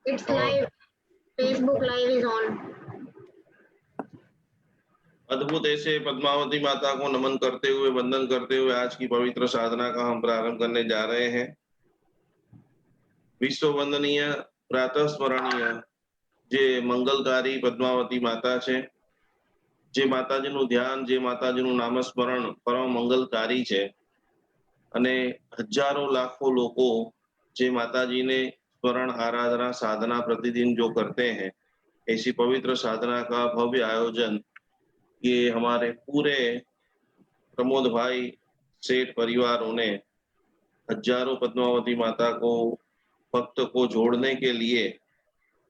It's live. Facebook live is on. अद्भुत ऐसे पद्मावती माता को नमन करते हुए, वंदन करते हुए आज की पवित्र साधना का हम प्रारंभ करने जा रहे हैं। विश्व वंदनीय प्रातः स्मरणीय जे मंगलकारी पद्मावती माता છે, જે માતાજીનું ધ્યાન, જે માતાજીનું નામસ્મરણ પરમ મંગલકારી છે અને હજારો લાખો લોકો જે માતાજીને स्मरण आराधना साधना प्रतिदिन जो करते हैं, ऐसी पवित्र साधना का भव्य आयोजन ये हमारे पूरे प्रमोद भाई सेठ परिवारों ने हजारों पद्मावती माता को भक्त को जोड़ने के लिए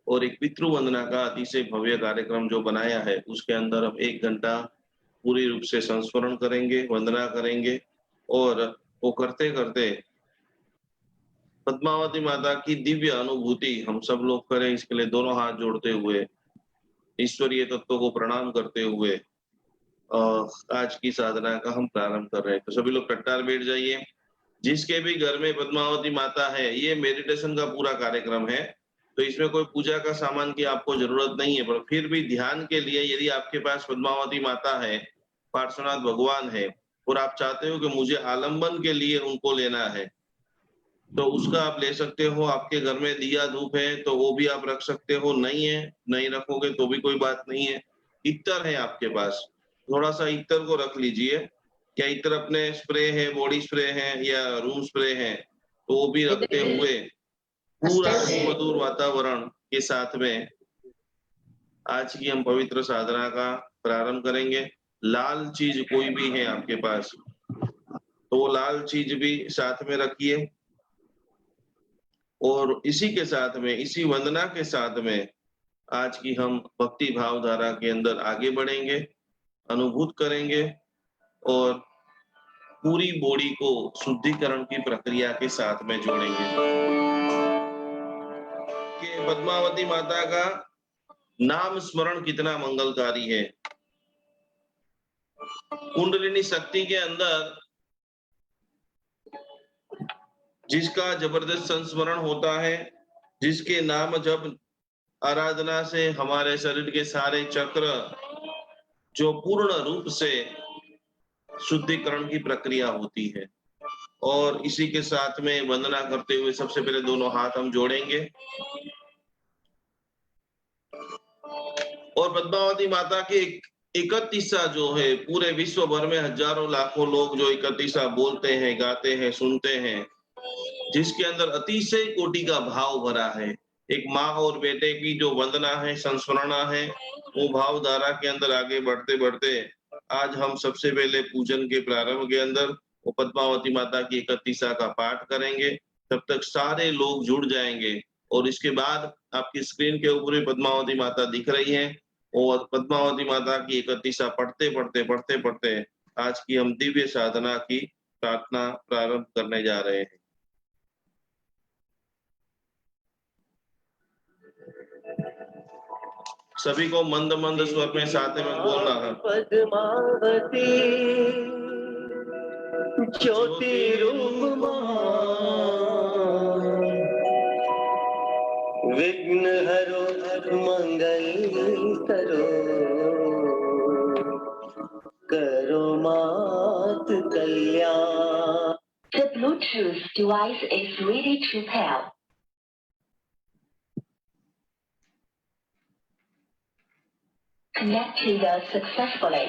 और एक पितृ वंदना का अतिशय भव्य कार्यक्रम जो बनाया है, उसके अंदर हम 1 घंटा पूरी रूप से संस्मरण करेंगे, वंदना करेंगे और वो करते करते पद्मावती माता की दिव्य अनुभूति हम सब लोग करें। इसके लिए दोनों हाथ जोड़ते हुए ईश्वरीय तत्व को प्रणाम करते हुए आज की साधना का हम प्रारंभ कर रहे हैं। तो सभी लोग कट्टार बैठ जाइए। जिसके भी घर में पद्मावती माता है, ये मेडिटेशन का पूरा कार्यक्रम है, तो इसमें कोई पूजा का सामान की आपको जरूरत नहीं है, पर फिर भी ध्यान के लिए यदि आपके पास पद्मावती माता है, पार्श्वनाथ भगवान है और आप चाहते हो कि मुझे आलंबन के लिए उनको लेना है, तो उसका आप ले सकते हो। आपके घर में दिया धूप है तो वो भी आप रख सकते हो, नहीं है नहीं रखोगे तो भी कोई बात नहीं है। इत्तर है आपके पास, थोड़ा सा इत्तर को रख लीजिए। क्या इत्तर अपने स्प्रे है, बॉडी स्प्रे है या रूम स्प्रे है, तो वो भी रखते हुए पूरा मधुर वातावरण के साथ में आज की हम पवित्र साधना का प्रारंभ करेंगे। लाल चीज कोई भी है आपके पास तो वो लाल चीज भी साथ में रखिए और इसी के साथ में, इसी वंदना के साथ में आज की हम भक्ति भाव धारा के अंदर आगे बढ़ेंगे, अनुभूत करेंगे और पूरी बॉडी को शुद्धिकरण की प्रक्रिया के साथ में जोड़ेंगे कि पद्मावती माता का नाम स्मरण कितना मंगलकारी है। कुंडलिनी शक्ति के अंदर जिसका जबरदस्त संस्मरण होता है, जिसके नाम जब आराधना से हमारे शरीर के सारे चक्र जो पूर्ण रूप से शुद्धिकरण की प्रक्रिया होती है। और इसी के साथ में वंदना करते हुए सबसे पहले दोनों हाथ हम जोड़ेंगे और पद्मावती माता के 31 जो है, पूरे विश्व भर में हजारों लाखों लोग जो 31 बोलते हैं, गाते हैं, सुनते हैं, जिसके अंदर अतिशय कोटि का भाव भरा है। एक माँ और बेटे की जो वंदना है, संस्मरणा है, वो भाव धारा के अंदर आगे बढ़ते बढ़ते आज हम सबसे पहले पूजन के प्रारंभ के अंदर वो पद्मावती माता की 31 का पाठ करेंगे। तब तक सारे लोग जुड़ जाएंगे और इसके बाद आपकी स्क्रीन के ऊपर भी पद्मावती माता दिख रही है और पद्मावती माता की 31 पढ़ते पढ़ते पढ़ते पढ़ते आज की हम दिव्य साधना की प्रार्थना प्रारंभ करने जा रहे हैं। सभी को मंद मंद स्वर में साथ में बोलना है। पद्मावती ज्योति रूप विघ्न हरो मंगल करो, करो मात कल्याण। The Bluetooth device is ready to pair. Connected successfully.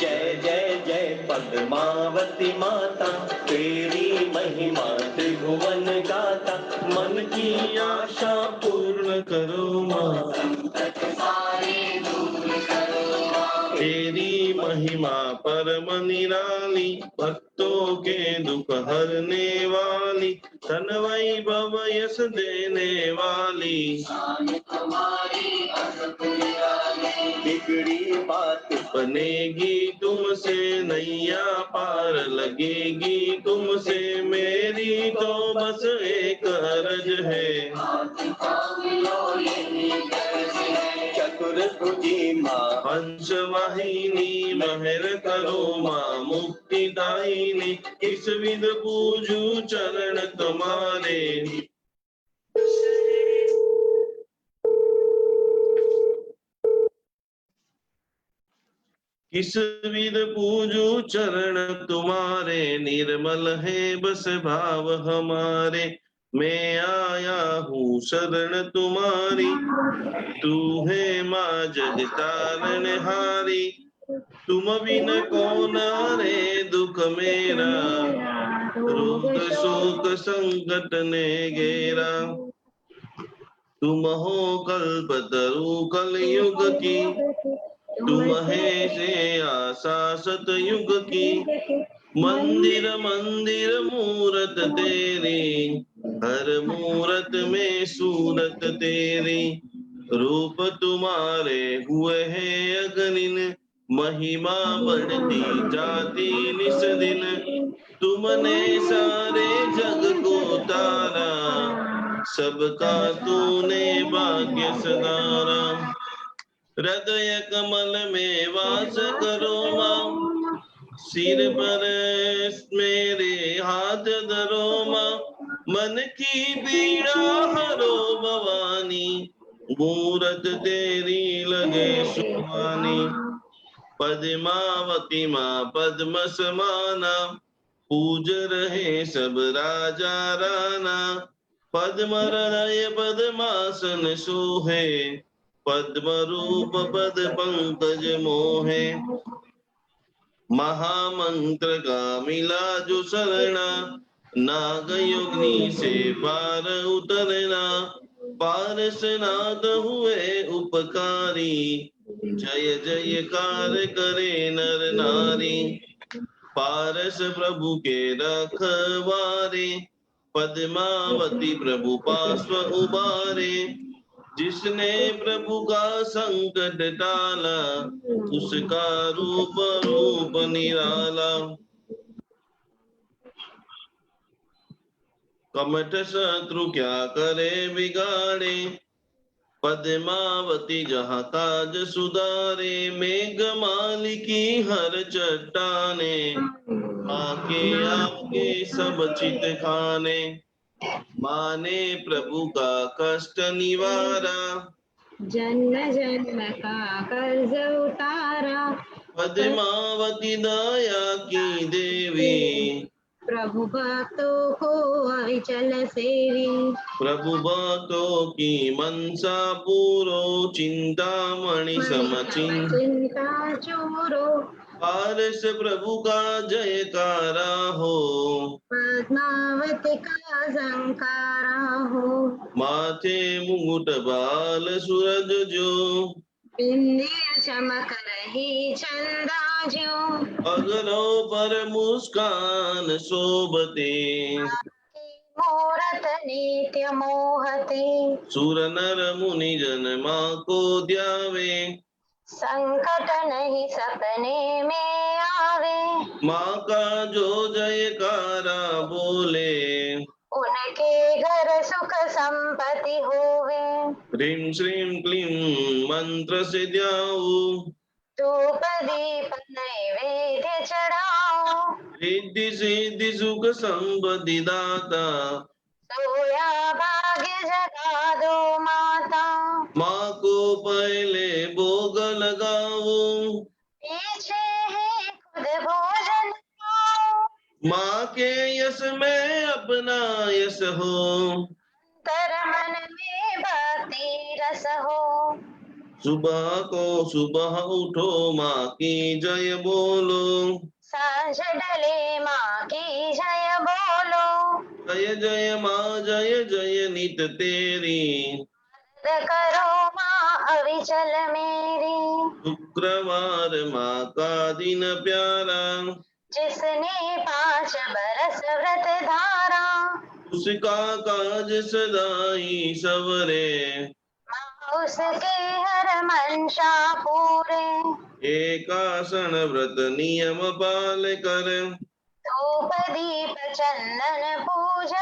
जय जय जय पद्मावती माता, तेरी महिमा त्रिभुवन गाता, मन की आशा पूर्ण करो माँ, तेरी महिमा परम निराली, भक्तों के दुख हरने वाली, धन वैभव यश देने वाली, बिगड़ी बात बनेगी तुमसे नैया पार लगेगी तुमसे मेरी की तो बस एक अर्ज है, चतुर्भुजी माँ हंस वाहिनी महर करो माँ मुक्तिदायिनी, किस विध पूजू चरण तुम्हारे। किस विध पूजू चरण तुम्हारे, निर्मल है बस भाव हमारे। मैं आया हूँ शरण तुम्हारी, तू है माँ जगतारण हारी। तुम बिन कौन रे दुख मेरा, रोग शोक संकट ने घेरा। तुम हो कल्पतरु कलयुग की, तुम है से आशा सतयुग की। मंदिर मंदिर मूरत तेरी, हर मूरत में सूरत तेरी। रूप तुम्हारे हुए हैं अगणिन, महिमा बढ़ती जाती निस दिन। तुमने सारे जग को तारा, सबका तूने भाग्य सदारा। हृदय कमल में वास करो माँ, सिर पर मेरे हाथ धरो माँ। मन की पीड़ा हरो भवानी, मूरत तेरी लगे सुहानी। पद्मावती माँ पद्म समाना, पूज रहे सब राजा राना। पद्म हृदय पद्मासन सोहे, पद्म रूप पद पंकज मोहे। महामंत्र का मिला जो शरणा, नाग योगिनी से पार उतरना। पारसनाथ हुए उपकारी, जय जयकार करे नर नारी। पारस प्रभु के रखवारे, पद्मावती प्रभु पार्श्व उबारे। जिसने प्रभु का संकट टाला, उसका रूप रूप निराला। कमठ शत्रु क्या करे बिगाड़े, पद्मावती जहाँ काज सुधारे। मेघमाली की हर चट्टाने, आके आपके सब चित खाने। माने प्रभु का कष्ट निवारा, जन्म जन्म का कर्ज उतारा। पद्मावती दया की देवी, प्रभु भक्तों को अविचल सेवी। प्रभु भक्तों की मनसा पूरो, चिंतामणि समचिन। चिंता चूरो, पारस प्रभु का जयकारा हो, पद्मावती का संकारा हो। माथे मुकुट बाल सूरज जो, बिंदिया चमक रही चंदा ज्यों। अगरों पर मुस्कान शोभते, मूरत नित्य मोहते। सुर नर मुनि जन माँ को ध्यावे। संकट नहीं सपने में आवे, माँ का जो जयकारा बोले, उनके घर सुख संपत्ति होवे। ह्रीं श्रीं क्लीं मंत्र से ध्याऊ, धूप दीप नैवेद्य चढ़ाओ। रिद्धि सिद्धि सुख संपत्ति दाता, सोया भाग्य जगा दो माता। माँ को पहले भोग लगाओ, पीछे है खुद भोजन खाओ। माँ के यश में अपना यश हो, अंतर मन में भक्ति रस हो। सुबह को सुबह उठो माँ की जय बोलो, सांझ डले माँ की जय बोलो। जय जय माँ जय जय नित तेरी। करो माँ अविचल मेरी। शुक्रवार माँ का दिन प्यारा, जिसने 5 बरस व्रत धारा। उसका काज सदाई सवरे, माँ उसके हर मंशा पूरे। एकासन व्रत नियम पाल कर, धूप दीप चंदन पूज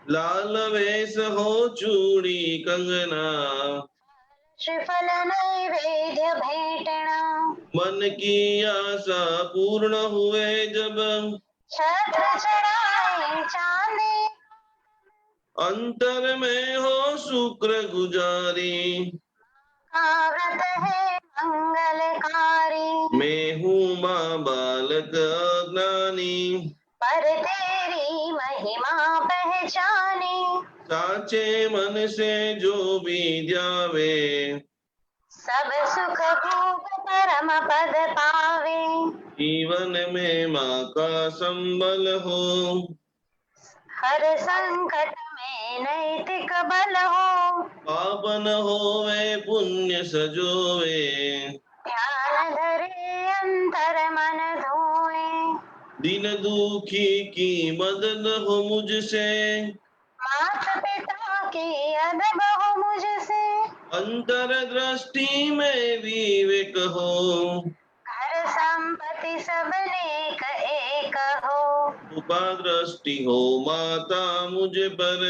लाल वेश हो चूड़ी कंगना, श्रीफल नैवेद्य भेटना, मन की आशा पूर्ण हुए जब, छत्र चढ़ाए चांदी, अंतर में हो शुक्र गुजारी। का व्रत है मंगलकारी, मैं हूँ माँ बालक अज्ञानी, पर तेरी महिमा पहचानी, साचे मन से जो भी ध्यावे, सब सुख भोग परम पद पावे, जीवन में माँ का संबल हो, हर संकट में नैतिक बल हो, पावन होवे पुण्य सजोवे, ध्यान धरे अंतर मन धोए, दिन दुखी की मदद हो मुझसे, मात पिता की अदब हो मुझसे, अंतर दृष्टि में विवेक हो, घर संपत्ति सब नेक एक हो, कृपा दृष्टि हो माता मुझ पर,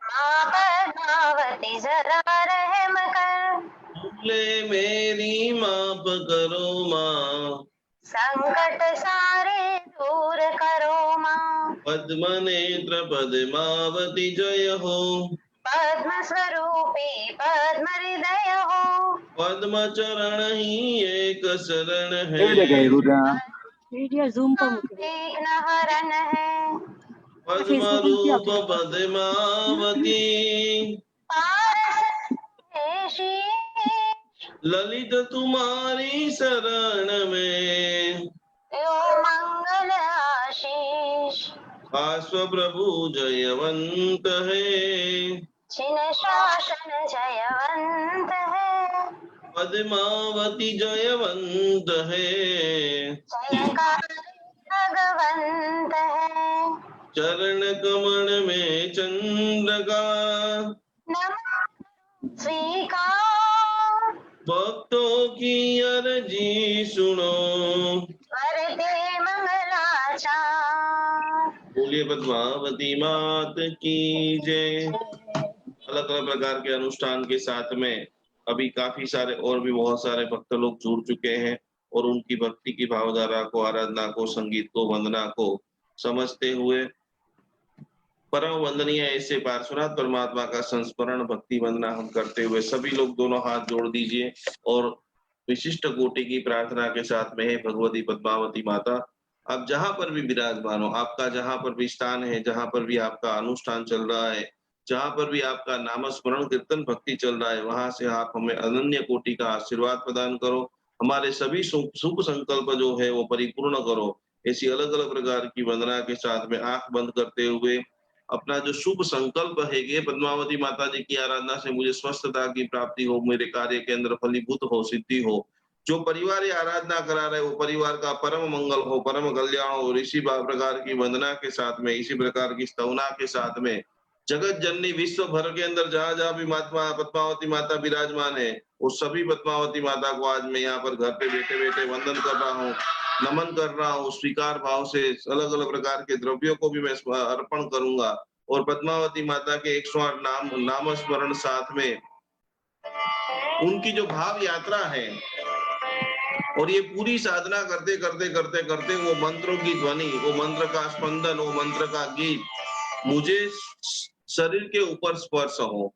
माँ पद्मावती जरा रहम कर, भूले मेरी माफ करो माँ, संकट सारे दूर करो माँ, पद्म नेत्र पद्मावती जय हो, पद्म स्वरूपी पद्म हृदय हो, पद्म चरण ही एक शरण है, मीडिया जूम पर मुझे विघ्न हरण है, पद्म रूप पद्मावती, पारस है शीश, ललित तुम्हारी शरण में, यो मंगल आशीष, आश्व प्रभु जयवंत है, छिन शासन जयवंत है, पद्मावती जयवंत है, जयकारी भगवंत है, चरण कमल में चंद्र का, नमः स्वीकार, भक्तों की अर्जी सुनो, वरदे मंगलाचार, बोलिए पद्मावती मात की जय। अलग अलग प्रकार के अनुष्ठान के साथ में अभी काफी सारे और भी बहुत सारे भक्त लोग जुड़ चुके हैं और उनकी भक्ति की भावधारा को, आराधना को, संगीत को, वंदना को समझते हुए परम वंदनीय ऐसे पार्श्वनाथ परमात्मा का संस्मरण भक्ति वंदना हम करते हुए सभी लोग दोनों हाथ जोड़ दीजिए और विशिष्ट कोटि की प्रार्थना के साथ में, हे भगवती पद्मावती माता, आप जहां पर भी विराजमान हो, आपका जहां पर भी स्थान है, जहां पर भी आपका अनुष्ठान चल रहा है, जहां पर भी आपका नाम स्मरण कीर्तन भक्ति चल रहा है, वहां से आप हमें अनन्य कोटि का आशीर्वाद प्रदान करो, हमारे सभी शुभ संकल्प जो है वो परिपूर्ण करो। ऐसी अलग अलग प्रकार की वंदना के साथ में आंख बंद करते हुए अपना जो शुभ संकल्प है कि पद्मावती माता जी की आराधना से मुझे स्वस्थता की प्राप्ति हो, मेरे कार्य के अंदर फलीभूत हो, सिद्धि हो, जो परिवार ये आराधना करा रहे वो परिवार का परम मंगल हो, परम कल्याण हो, इसी प्रकार की वंदना के साथ में, इसी प्रकार की स्तवना के साथ में जगत जननी विश्व भर के अंदर जहां जहां भी महात्मा पद्मावती माता विराजमान है, वो सभी पद्मावती माता को आज मैं यहाँ पर घर पे बैठे बैठे वंदन कर रहा हूँ, नमन कर रहा हूँ, स्वीकार भाव से अलग अलग प्रकार के द्रव्यों को भी मैं अर्पण करूंगा और पद्मावती माता के 108 नाम स्मरण साथ में उनकी जो भाव यात्रा है और ये पूरी साधना करते करते करते करते वो मंत्रों की ध्वनि, वो मंत्र का स्पंदन, वो मंत्र का गीत मुझे शरीर के ऊपर स्पर्श हो।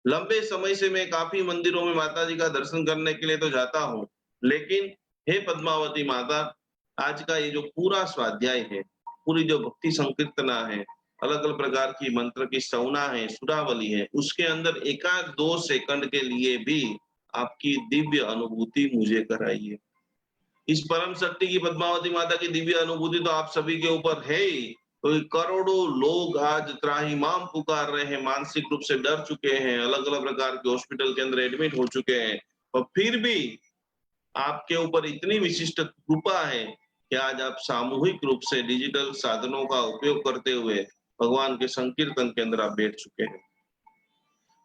लंबे समय से मैं काफी मंदिरों में माता जी का दर्शन करने के लिए तो जाता हूँ, लेकिन हे पद्मावती माता, आज का ये जो पूरा स्वाध्याय है, पूरी जो भक्ति संकीर्तना है, अलग अलग प्रकार की मंत्र की स्तवना है, सुरावली है, उसके अंदर एकाध 2 सेकंड के लिए भी आपकी दिव्य अनुभूति मुझे कराइए। इस परम शक्ति की पद्मावती माता की दिव्य अनुभूति तो आप सभी के ऊपर है ही, तो करोड़ों लोग आज त्राहिमाम पुकार रहे हैं, मानसिक रूप से डर चुके हैं, अलग अलग प्रकार के हॉस्पिटल के अंदर एडमिट हो चुके हैं, और फिर भी आपके ऊपर इतनी विशिष्ट कृपा है कि आज आप सामूहिक रूप से डिजिटल साधनों का उपयोग करते हुए भगवान के संकीर्तन के अंदर आप बैठ चुके हैं।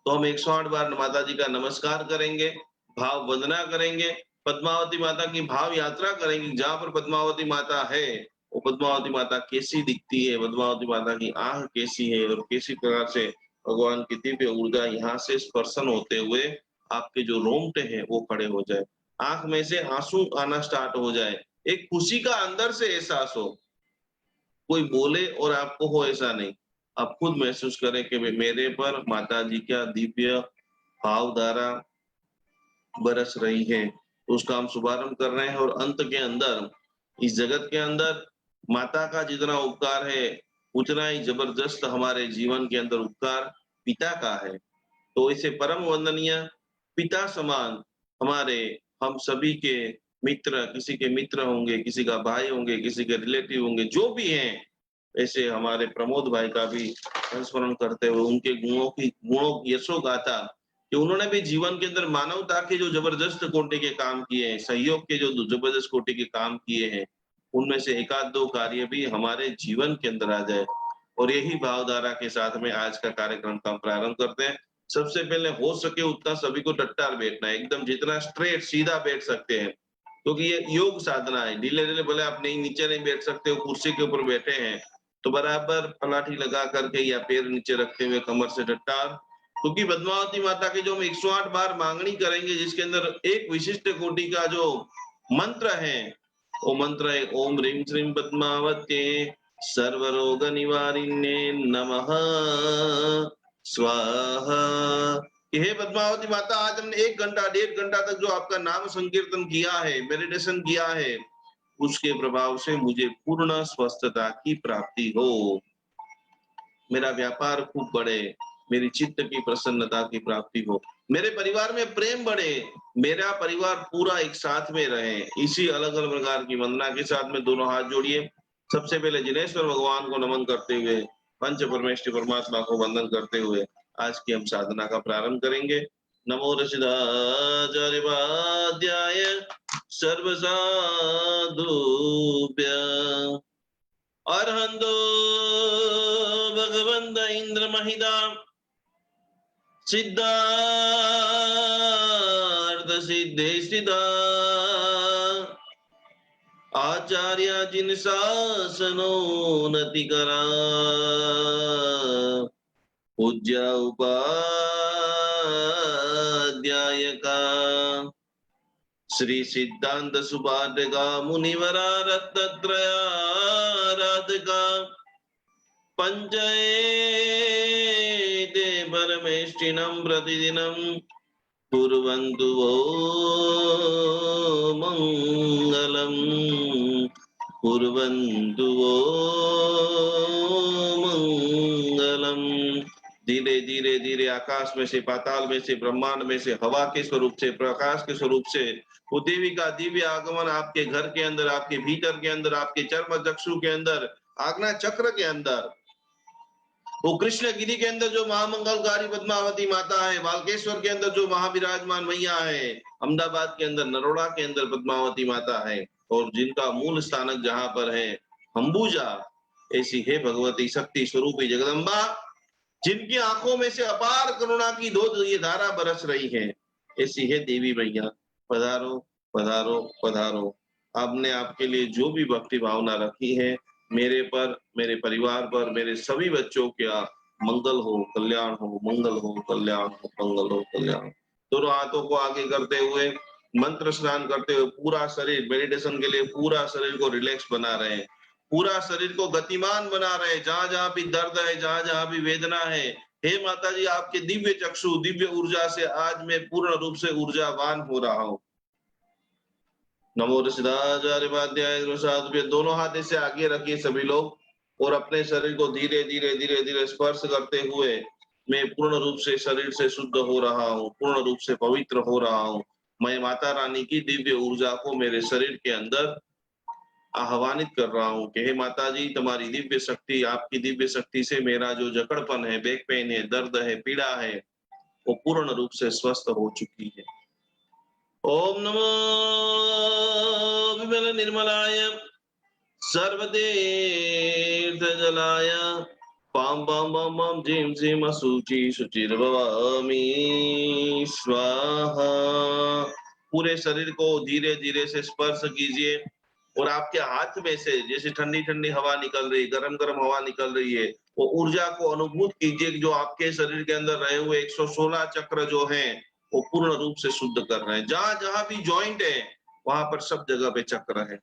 तो हम 108 बार माता जी का नमस्कार करेंगे, भाव वंदना करेंगे, पद्मावती माता की भाव यात्रा करेंगे। जहां पर पद्मावती माता है वो पद्मावती माता कैसी दिखती है, पद्मावती माता की आंख कैसी है और कैसी प्रकार से भगवान की दिव्य ऊर्जा यहाँ से स्पर्शन होते हुए आपके जो रोंगटे हैं वो खड़े हो जाए, आंख में से आंसू आना स्टार्ट हो जाए, एक खुशी का अंदर से एहसास हो, कोई बोले और आपको हो ऐसा नहीं, आप खुद महसूस करें कि मेरे पर माता जी का दिव्य भावधारा बरस रही है। तो उसका हम शुभारंभ कर रहे हैं और अंत के अंदर इस जगत के अंदर माता का जितना उपकार है उतना ही जबरदस्त हमारे जीवन के अंदर उपकार पिता का है। तो इसे परम वंदनीय पिता समान हमारे हम सभी के मित्र, किसी के मित्र होंगे, किसी का भाई होंगे, किसी के रिलेटिव होंगे, जो भी हैं, ऐसे हमारे प्रमोद भाई का भी संस्मरण करते हुए उनके गुणों यशो गाथा कि उन्होंने भी जीवन के अंदर मानवता के जो जबरदस्त कोटि के काम किए हैं, सहयोग के जो जबरदस्त कोटि के काम किए हैं, उनमें से एक आध दो कार्य भी हमारे जीवन के अंदर आ जाए। और यही भावधारा के साथ में आज का कार्यक्रम का प्रारंभ करते हैं। सबसे पहले हो सके उतना सभी को डट्टार बैठना है, एकदम जितना स्ट्रेट सीधा बैठ सकते हैं, क्योंकि ये योग साधना है। ढीले ढीले भले आप नहीं नीचे नहीं बैठ सकते हो, कुर्सी के ऊपर बैठे हैं तो बराबर पलाठी लगा करके या पैर नीचे रखते हुए कमर से डट्टार, क्योंकि पद्मावती माता के जो हम 108 बार मांगनी करेंगे, जिसके अंदर एक विशिष्ट कोटि का जो मंत्र है वो मंत्र है ओम ह्रीं श्रीं पद्मावते सर्वरोग निवारिण्ये नमः स्वाहा। कि हे पद्मावती माता, आज हमने 1 घंटा 1.5 घंटा तक जो आपका नाम संकीर्तन किया है, मेडिटेशन किया है, उसके प्रभाव से मुझे पूर्ण स्वस्थता की प्राप्ति हो, मेरा व्यापार खूब बढ़े, मेरी चित्त की प्रसन्नता की प्राप्ति हो, मेरे परिवार में प्रेम बढ़े, मेरा परिवार पूरा एक साथ में रहे। इसी अलग अलग प्रकार की वंदना के साथ में दोनों हाथ जोड़िए। सबसे पहले जिनेश्वर भगवान को नमन करते हुए, पंच परमेष्टि परमात्मा को वंदन करते हुए आज की हम साधना का प्रारंभ करेंगे। नमो ऋषिदाचार्यवाद्याय सर्वसाधुभ्य अर्हंतो भगवन्त इंद्र महिदा सिद्धार्थ सिद्धे स्थिता आचार्य जिन शासनोन्नति करा पूज्य उपाध्याय का श्री सिद्धांत सुभाद्रिका मुनिवरा रत्नत्रयाराधका पंचैते परमेष्टिनं प्रतिदिनं कुर्वन्तु वो मंगलम् कुर्वन्तु वो मंगलम्। धीरे धीरे धीरे आकाश में से, पाताल में से, ब्रह्मांड में से, हवा के स्वरूप से, प्रकाश के स्वरूप से वो देवी का दिव्य आगमन आपके घर के अंदर, आपके भीतर के अंदर, आपके चर्म चक्षु के अंदर, आज्ञा चक्र के अंदर, वो कृष्णगिरी के अंदर जो महामंगलकारी पद्मावती माता है, बालकेश्वर के अंदर जो महाविराजमान मैया है, अहमदाबाद के अंदर, नरोड़ा के अंदर पद्मावती माता है, और जिनका मूल स्थानक जहां पर है अंबुजा, ऐसी है भगवती शक्ति स्वरूपी जगदम्बा, जिनकी आंखों में से अपार करुणा की दो ये धारा बरस रही है, ऐसी है देवी मैया। पधारो पधारो पधारो। आपने आपके लिए जो भी भक्ति भावना रखी है, मेरे पर, मेरे परिवार पर, मेरे सभी बच्चों का मंगल हो, कल्याण हो, मंगल हो, कल्याण हो, मंगल हो, कल्याण। दोनों हाथों को आगे करते हुए मंत्र स्नान करते हुए पूरा शरीर, मेडिटेशन के लिए पूरा शरीर को रिलैक्स बना रहे हैं, पूरा शरीर को गतिमान बना रहे हैं। जहां जहां भी दर्द है, जहां जहां भी वेदना है, हे माता जी, आपके दिव्य चक्षु, दिव्य ऊर्जा से आज मैं पूर्ण रूप से ऊर्जावान हो रहा हूं। नमो ऋषिदाचार्यवाद्याय साधुभ्य। दोनों हाथ से आगे रखिए सभी लोग, और अपने शरीर को धीरे धीरे धीरे धीरे स्पर्श करते हुए मैं पूर्ण रूप से शरीर से शुद्ध हो रहा हूँ, पूर्ण रूप से पवित्र हो रहा हूँ। मैं माता रानी की दिव्य ऊर्जा को मेरे शरीर के अंदर आह्वानित कर रहा हूँ कि हे माता जी, तुम्हारी दिव्य शक्ति, आपकी दिव्य शक्ति से मेरा जो जकड़पन है, बैक पेन है, दर्द है, पीड़ा है, वो पूर्ण रूप से स्वस्थ हो चुकी है। ओम नमो विमल निर्मलाय सर्वतीर्थ जलाय पाम पाम पाम पाम झीम झीम शुचि शुचिर्भवामि स्वाहा। पूरे शरीर को धीरे धीरे से स्पर्श कीजिए, और आपके हाथ में से जैसे ठंडी ठंडी हवा निकल रही, गरम गरम हवा निकल रही है, वो ऊर्जा को अनुभूत कीजिए कि जो आपके शरीर के अंदर रहे हुए 116 चक्र जो हैं वो पूर्ण रूप से शुद्ध कर रहे हैं। जहां जहां भी जॉइंट है वहां पर सब जगह पे चक्र है।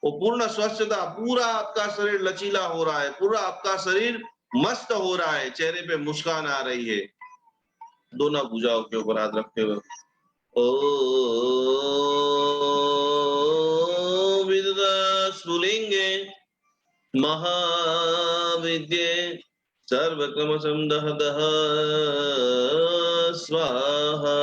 वो पूर्ण स्वस्थता, पूरा आपका शरीर लचीला हो रहा है, पूरा आपका शरीर मस्त हो रहा है, चेहरे पे मुस्कान आ रही है। दोनों भुजाओं के ऊपर हाथ रखते हुए ओम विद्यास्फुलिंगे महाविद्ये सर्वक्रम समदह दह स्वाहा।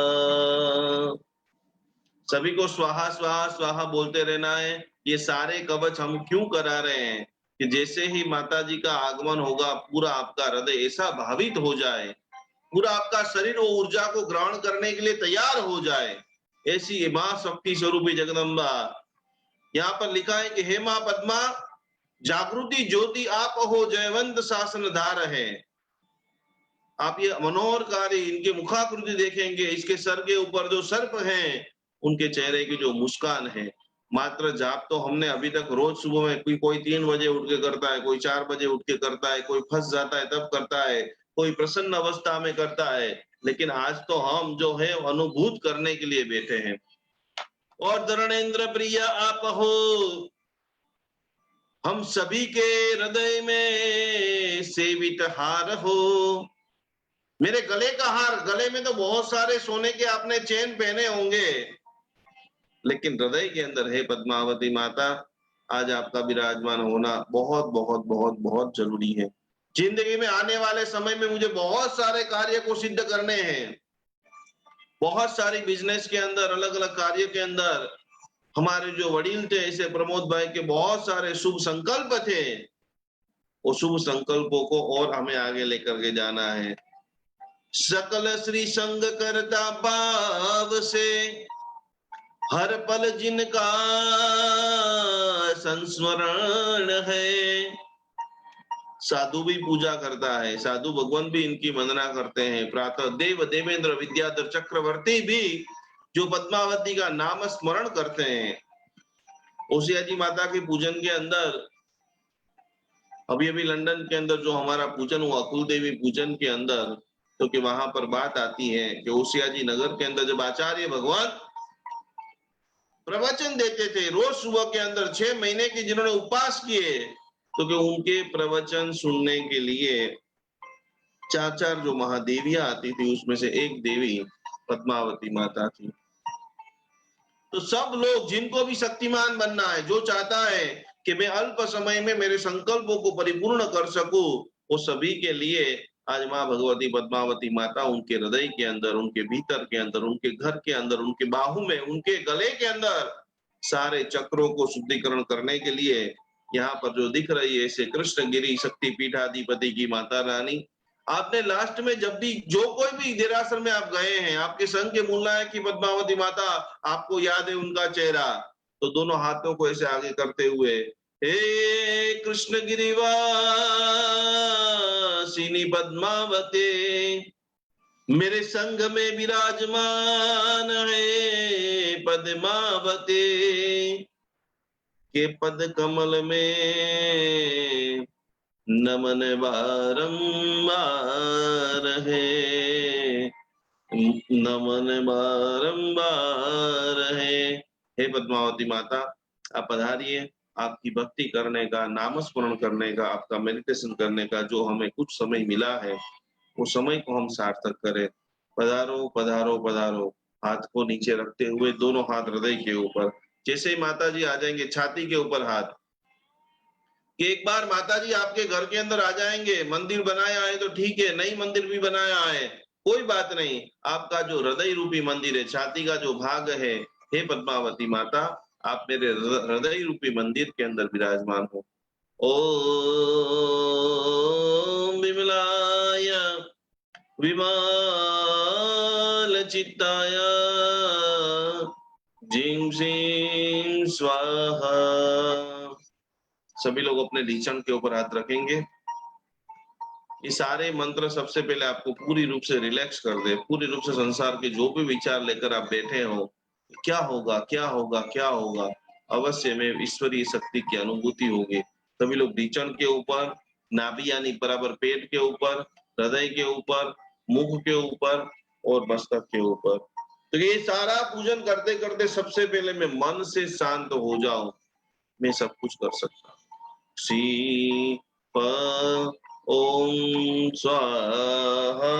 सभी को स्वाहा स्वाहा स्वाहा बोलते रहना है। ये सारे कवच हम क्यों करा रहे हैं कि जैसे ही माता जी का आगमन होगा पूरा आपका हृदय ऐसा भावित हो जाए, पूरा आपका शरीर वो ऊर्जा को ग्रहण करने के लिए तैयार हो जाए। ऐसी मां शक्ति स्वरूपी जगदम्बा। यहाँ पर लिखा है कि हे मां पद्मा, जागृति ज्योति आप हो, जयवंत शासनधार है। आप ये मनोहरकारी इनके मुखाकृति देखेंगे, इसके सर के ऊपर जो सर्प हैं उनके चेहरे की जो मुस्कान है। मात्र जाप तो हमने अभी तक रोज सुबह में कोई 3 बजे उठ के करता है, कोई 4 बजे उठ के करता है, कोई फंस जाता है तब करता है, कोई प्रसन्न अवस्था में करता है, लेकिन आज तो हम जो है अनुभूत करने के लिए बैठे हैं। और धरणेन्द्र प्रिय आप हो, हम सभी के हृदय में सेवित हार हो। मेरे गले का हार, गले में तो बहुत सारे सोने के आपने चेन पहने होंगे, लेकिन हृदय के अंदर है पद्मावती माता, आज आपका विराजमान होना बहुत बहुत बहुत बहुत जरूरी है। जिंदगी में आने वाले समय में मुझे बहुत सारे कार्य को सिद्ध करने हैं। बहुत सारी बिजनेस के अंदर, अलग अलग कार्य के अंदर हमारे जो वडील थे, ऐसे प्रमोद भाई के बहुत सारे शुभ संकल्प थे। वो शुभ संकल्पों को और हमें आगे लेकर के जाना है। सकल श्री संग करता भाव से, हर पल जिनका संस्मरण है। साधु भी पूजा करता है, साधु भगवान भी इनकी वंदना करते हैं। प्रातः देव देवेंद्र विद्याधर चक्रवर्ती भी जो पद्मावती का नाम स्मरण करते हैं। ओसिया जी माता के पूजन के अंदर अभी अभी लंदन के अंदर जो हमारा पूजन हुआ, कुल देवी पूजन के अंदर, तो कि वहां पर बात आती है कि ओसिया जी नगर के अंदर जब आचार्य भगवान प्रवचन देते थे रोज सुबह के अंदर, 6 महीने के जिन्होंने उपवास किए, तो कि उनके प्रवचन सुनने के लिए 4 जो महादेवियां आती थी, उसमें से एक देवी पद्मावती माता थी। तो सब लोग जिनको भी शक्तिमान बनना है, जो चाहता है कि मैं अल्प समय में मेरे संकल्पों को परिपूर्ण कर सकूं, वो सभी के लिए आज माँ भगवती पद्मावती माता उनके हृदय के अंदर, उनके भीतर के अंदर, उनके घर के अंदर, उनके बाहु में, उनके गले के अंदर सारे चक्रों को शुद्धिकरण करने के लिए यहाँ पर जो दिख रही है, ऐसे कृष्णगिरी शक्ति पीठाधिपति की माता रानी। आपने लास्ट में जब भी जो कोई भी देरासर में आप गए हैं, आपके संग के मूलनायक की पद्मावती माता आपको याद है उनका चेहरा, तो दोनों हाथों को ऐसे आगे करते हुए, हे कृष्ण गिरिवासिनी पद्मावती, मेरे संग में विराजमान है पद्मावती, के पद कमल में नमन बारंबार है, नमन बारंबार है। हे पद्मावती माता, आप पधारिए। आपकी भक्ति करने का, नाम स्मरण करने का, आपका मेडिटेशन करने का जो हमें कुछ समय मिला है, वो समय को हम सार्थक करें। पधारो पधारो पधारो। हाथ को नीचे रखते हुए दोनों हाथ हृदय के ऊपर, जैसे ही माता जी आ जाएंगे छाती के ऊपर हाथ, कि एक बार माता जी आपके घर के अंदर आ जाएंगे। मंदिर बनाया है तो ठीक है, नई मंदिर भी बनाया है, कोई बात नहीं। आपका जो हृदय रूपी मंदिर है, छाती का जो भाग है, हे पद्मावती माता, आप मेरे हृदय रूपी मंदिर के अंदर विराजमान हो। ओम विमलाय विमल चित्ताय जिं सिं स्वाहा। सभी लोग अपने ढीचन के ऊपर हाथ रखेंगे। ये सारे मंत्र सबसे पहले आपको पूरी रूप से रिलैक्स कर दे, पूरी रूप से संसार के जो भी विचार लेकर आप बैठे हो, क्या होगा क्या होगा क्या होगा, अवश्य में ईश्वरीय शक्ति की अनुभूति होगी। सभी लोग ढीचण के ऊपर, नाभि यानी बराबर पेट के ऊपर, हृदय के ऊपर, मुख के ऊपर और मस्तक के ऊपर। तो ये सारा पूजन करते करते सबसे पहले मैं मन से शांत हो जाऊं, मैं सब कुछ कर सकता हूँ। श्री प ओम स्वाहा,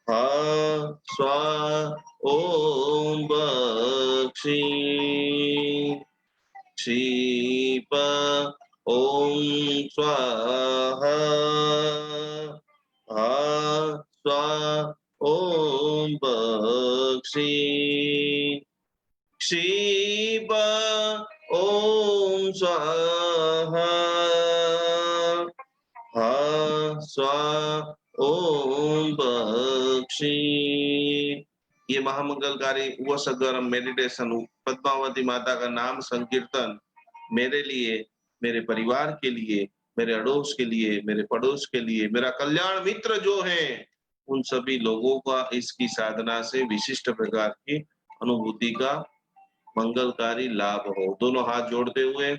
हा स्वा ओम बक्षी, क्षीप ओम स्वाहा, हा स्वा ओम बक्षी, क्षीप ओम स्वाहा, हा स्वा ओम बक्षी। ये महामंगलकारी वसगरम मेडिटेशन, पद्मावती माता का नाम संकीर्तन मेरे लिए, मेरे परिवार के लिए, मेरे अड़ोस के लिए, मेरे पड़ोस के लिए, मेरा कल्याण मित्र जो है, उन सभी लोगों का इसकी साधना से विशिष्ट प्रकार की अनुभूति का मंगलकारी लाभ हो। दोनों हाथ जोड़ते हुए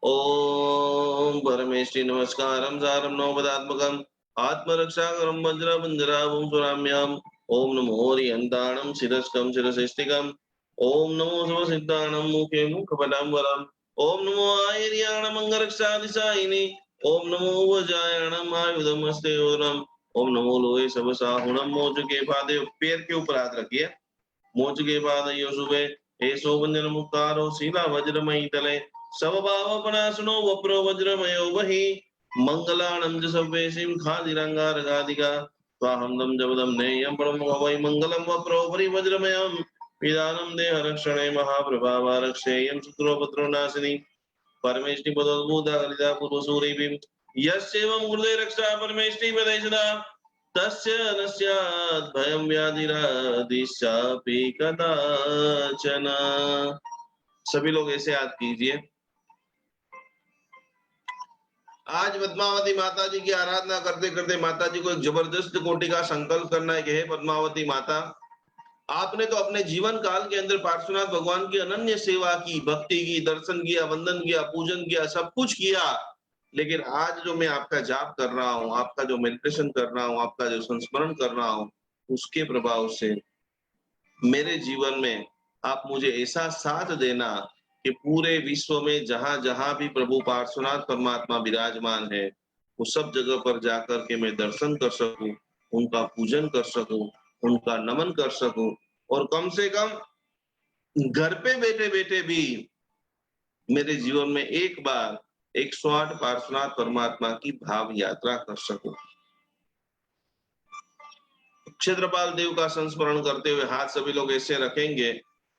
ओम परमेष्टि नमस्कारम सारम नवपदात्मकम आत्मरक्षाकरम वज्रबंधरावं सुराम्याम। ओम नमो हरिहंताणं शिरस्कं शिरसिष्टिकम्। ओम नमो सर्वसिद्धाणं मुखे मुखपदाम्बरम्। ओम नमो आयर्याणं अंगरक्षादिशायिने। ओम नमो वज्रायणं आयुधमस्ते ओरम। ओम नमो लोहे सबसाहुणं मोचके पादे, पैर के ऊपर हाथ रखिए, मोचके पादयो शुभे एसो बंधन मुक्तारो शीला वज्रमयी तले सब भावपनाशनो वप्रो वज्रमयो वही मंगलानं च सव्येशिं खादिरंगारगादिका स्वाहं दम जपदम नेयं परमो वै मंगलम वप्रो परिवज्रमयं विदानं देह रक्षणे महाप्रभावा रक्षेयं शत्रुपत्रो नाशिनी परमेष्टि पदोद्भूता कलिता पूर्वसूरिभिं यस्येवं गुरुदे रक्षा परमेष्टि पदेशदा तस्य न स्यात् भयं व्याधिरादिशापि कदाचन। सभी लोग ऐसे याद कीजिए। आज पद्मावती माता जी की आराधना करते करते माता जी को एक जबरदस्त कोटि का संकल्प करना है कि हे पद्मावती माता, आपने तो अपने जीवन काल के अंदर पार्श्वनाथ भगवान की अनन्य सेवा की, भक्ति की, दर्शन किया, वंदन किया, पूजन किया, सब कुछ किया, लेकिन आज जो मैं आपका जाप कर रहा हूँ, आपका जो मेडिटेशन कर रहा हूँ, आपका जो संस्मरण कर रहा हूँ, उसके प्रभाव से मेरे जीवन में आप मुझे ऐसा साथ देना कि पूरे विश्व में जहां जहां भी प्रभु पार्श्वनाथ परमात्मा विराजमान है, वो सब जगह पर जाकर के मैं दर्शन कर सकूं, उनका पूजन कर सकूं, उनका नमन कर सकूं, और कम से कम घर पे बैठे बैठे भी मेरे जीवन में एक बार 108 पार्श्वनाथ परमात्मा की भाव यात्रा कर सकूं। क्षेत्रपाल देव का संस्मरण करते हुए हाथ सभी लोग ऐसे रखेंगे।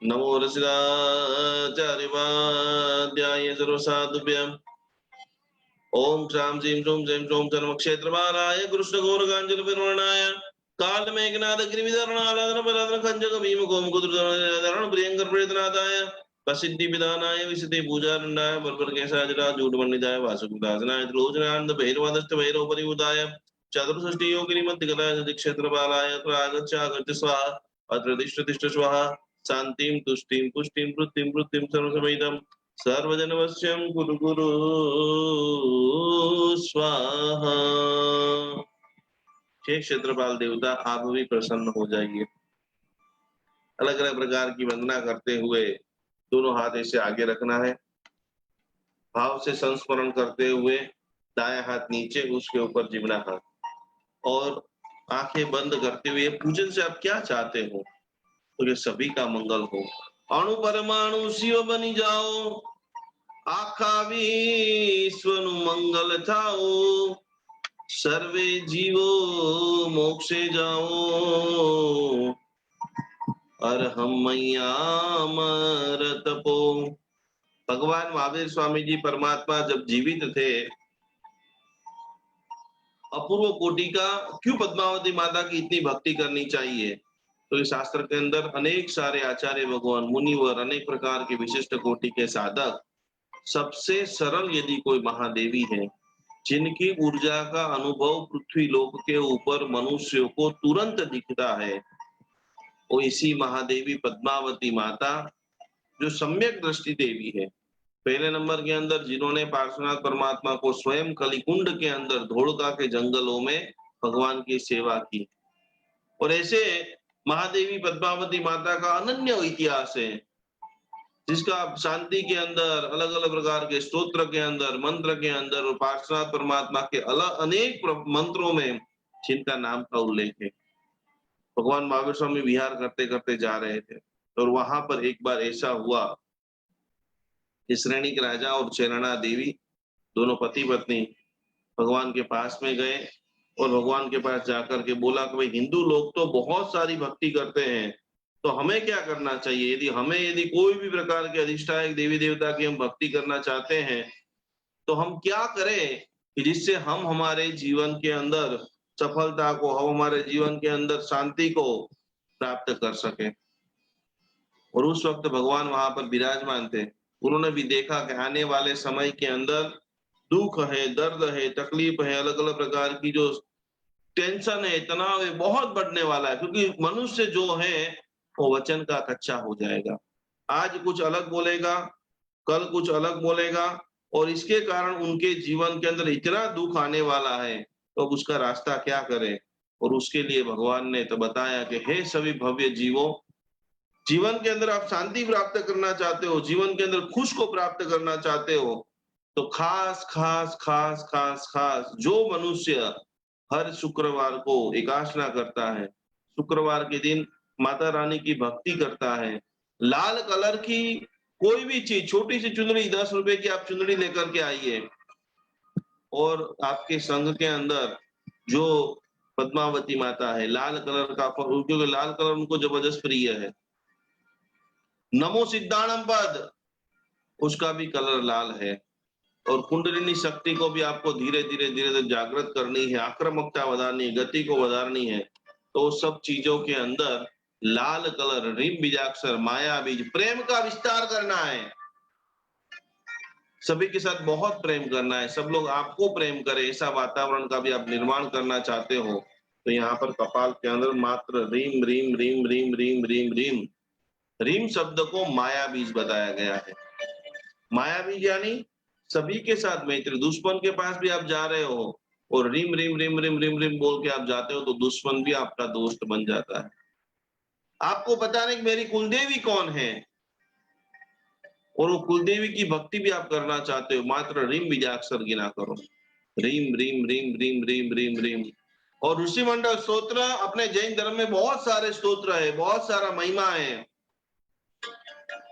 नमो रसिकाचार्यवाद्याय सर्वसाधुभ्यम्। ओम शाम जीम शोम जैम शोम चरम क्षेत्रपालाय कृष्ण गौरकांजल विवर्णाय काल मेघनाद गिरिविधरणालादन परादन खंजक भीम गोम कुद्रधरण प्रियंकर प्रेतनादाय प्रसिद्धि विधानाय विसिद्धि पूजारंडाय बरबर केशाजरा जूडमण्डिताय वासुदासनाय त्रिलोचनानंद भैरवादष्ट भैरव परिवुदाय चतुर्षष्टि योगिनी मध्यगताय क्षेत्रपालाय आगच्छ स्वाहा अत्र तिष्ठ स्वाहा शांतिं तुष्टिं पुष्टिं वृत्तिं वृत्तिं सर्वसमयितं सर्वजनवश्यं कुरु कुरु स्वाहा। हे क्षेत्रपाल देवता, आप भी प्रसन्न हो जाइए। अलग अलग प्रकार की वंदना करते हुए दोनों हाथ ऐसे आगे रखना है, भाव से संस्मरण करते हुए दायां हाथ नीचे, उसके ऊपर जिबना हाथ, और आंखें बंद करते हुए पूजन से आप क्या चाहते हो तो ये सभी का मंगल हो। अणु परमाणु शिव बनी जाओ, आखा विश्वनु मंगल थाओ, सर्वे जीवो मोक्षे जाओ, अरहम मैया मरतपो। भगवान महावीर स्वामी जी परमात्मा जब जीवित थे, अपूर्व कोटि का क्यों पद्मावती माता की इतनी भक्ति करनी चाहिए, तो इस शास्त्र के अंदर अनेक सारे आचार्य भगवान, मुनिवर, अनेक प्रकार के विशिष्ट कोटि के साधक, सबसे सरल यदि कोई महादेवी है जिनकी ऊर्जा का अनुभव पृथ्वी लोक के ऊपर मनुष्यों को तुरंत दिखता है, वो इसी महादेवी पद्मावती माता जो सम्यक दृष्टि देवी है, पहले नंबर के अंदर जिन्होंने पार्श्वनाथ परमात्मा को स्वयं कलिकुंड के अंदर धोड़का के जंगलों में भगवान की सेवा की। और ऐसे महादेवी पद्मावती माता का अनन्य इतिहास है, जिसका शांति के अंदर अलग अलग प्रकार के स्तोत्र के अंदर, मंत्र के अंदर और पार्श्वनाथ परमात्मा के अलग अनेक मंत्रों में जिनका नाम का उल्लेख है। भगवान महावीर स्वामी विहार करते करते जा रहे थे और वहां पर एक बार ऐसा हुआ कि श्रेणिक राजा और चरणा देवी दोनों पति पत्नी भगवान के पास में गए और भगवान के पास जाकर के बोला कि भाई हिंदू लोग तो बहुत सारी भक्ति करते हैं, तो हमें क्या करना चाहिए? यदि कोई भी प्रकार के अधिष्ठायक देवी देवता की हम भक्ति करना चाहते हैं तो हम क्या करें कि जिससे हम हमारे जीवन के अंदर सफलता को, हम हमारे जीवन के अंदर शांति को प्राप्त कर सके। और उस वक्त भगवान वहां पर विराजमान थे। उन्होंने भी देखा कि आने वाले समय के अंदर दुख है, दर्द है, तकलीफ है, अलग अलग प्रकार की जो टेंशन है, तनाव है, बहुत बढ़ने वाला है, क्योंकि मनुष्य जो है वो वचन का कच्चा हो जाएगा। आज कुछ अलग बोलेगा, कल कुछ अलग बोलेगा, और इसके कारण उनके जीवन के अंदर इतना दुख आने वाला है, तो उसका रास्ता क्या करे? और उसके लिए भगवान ने तो बताया कि हे सभी भव्य जीवों, जीवन के अंदर आप शांति प्राप्त करना चाहते हो, जीवन के अंदर खुश को प्राप्त करना चाहते हो, तो खास खास खास खास खास जो मनुष्य हर शुक्रवार को एकादशना करता है, शुक्रवार के दिन माता रानी की भक्ति करता है, लाल कलर की कोई भी चीज, छोटी सी चुनरी, 10 रुपए की आप चुनरी लेकर के आइए, और आपके संघ के अंदर जो पद्मावती माता है, लाल कलर का, क्योंकि लाल कलर उनको जबरदस्त प्रिय है। नमो सिद्धाणम पद, उसका भी कलर लाल है। और कुंडलिनी शक्ति को भी आपको धीरे धीरे धीरे धीरे जागृत करनी है, आक्रामकता बढ़ानी है, गति को बढ़ानी है, तो सब चीजों के अंदर लाल कलर, रीम बीजाक्षर, माया बीज, प्रेम का विस्तार करना है, सभी के साथ बहुत प्रेम करना है, सब लोग आपको प्रेम करें, ऐसा वातावरण का भी आप निर्माण करना चाहते हो, तो यहाँ पर कपाल के अंदर मात्र रीम रीम रीम रीम रीम रीम रीम, रीम शब्द को माया बीज बताया गया है। माया बीज यानी सभी के साथ मैत्री, दुश्मन के पास भी आप जा रहे हो और रीम रीम रीम रीम रीम रीम बोल के आप जाते हो, तो दुश्मन भी आपका दोस्त बन जाता है। आपको पता नहीं कि मेरी कुलदेवी कौन है, और वो कुलदेवी की भक्ति भी आप करना चाहते हो, मात्र रीम बीजाक्षर गिना करो, रीम रीम रीम रीम रीम रीम रीम। और ऋषि मंडल स्तोत्र, अपने जैन धर्म में बहुत सारे स्तोत्र है, बहुत सारा महिमा है,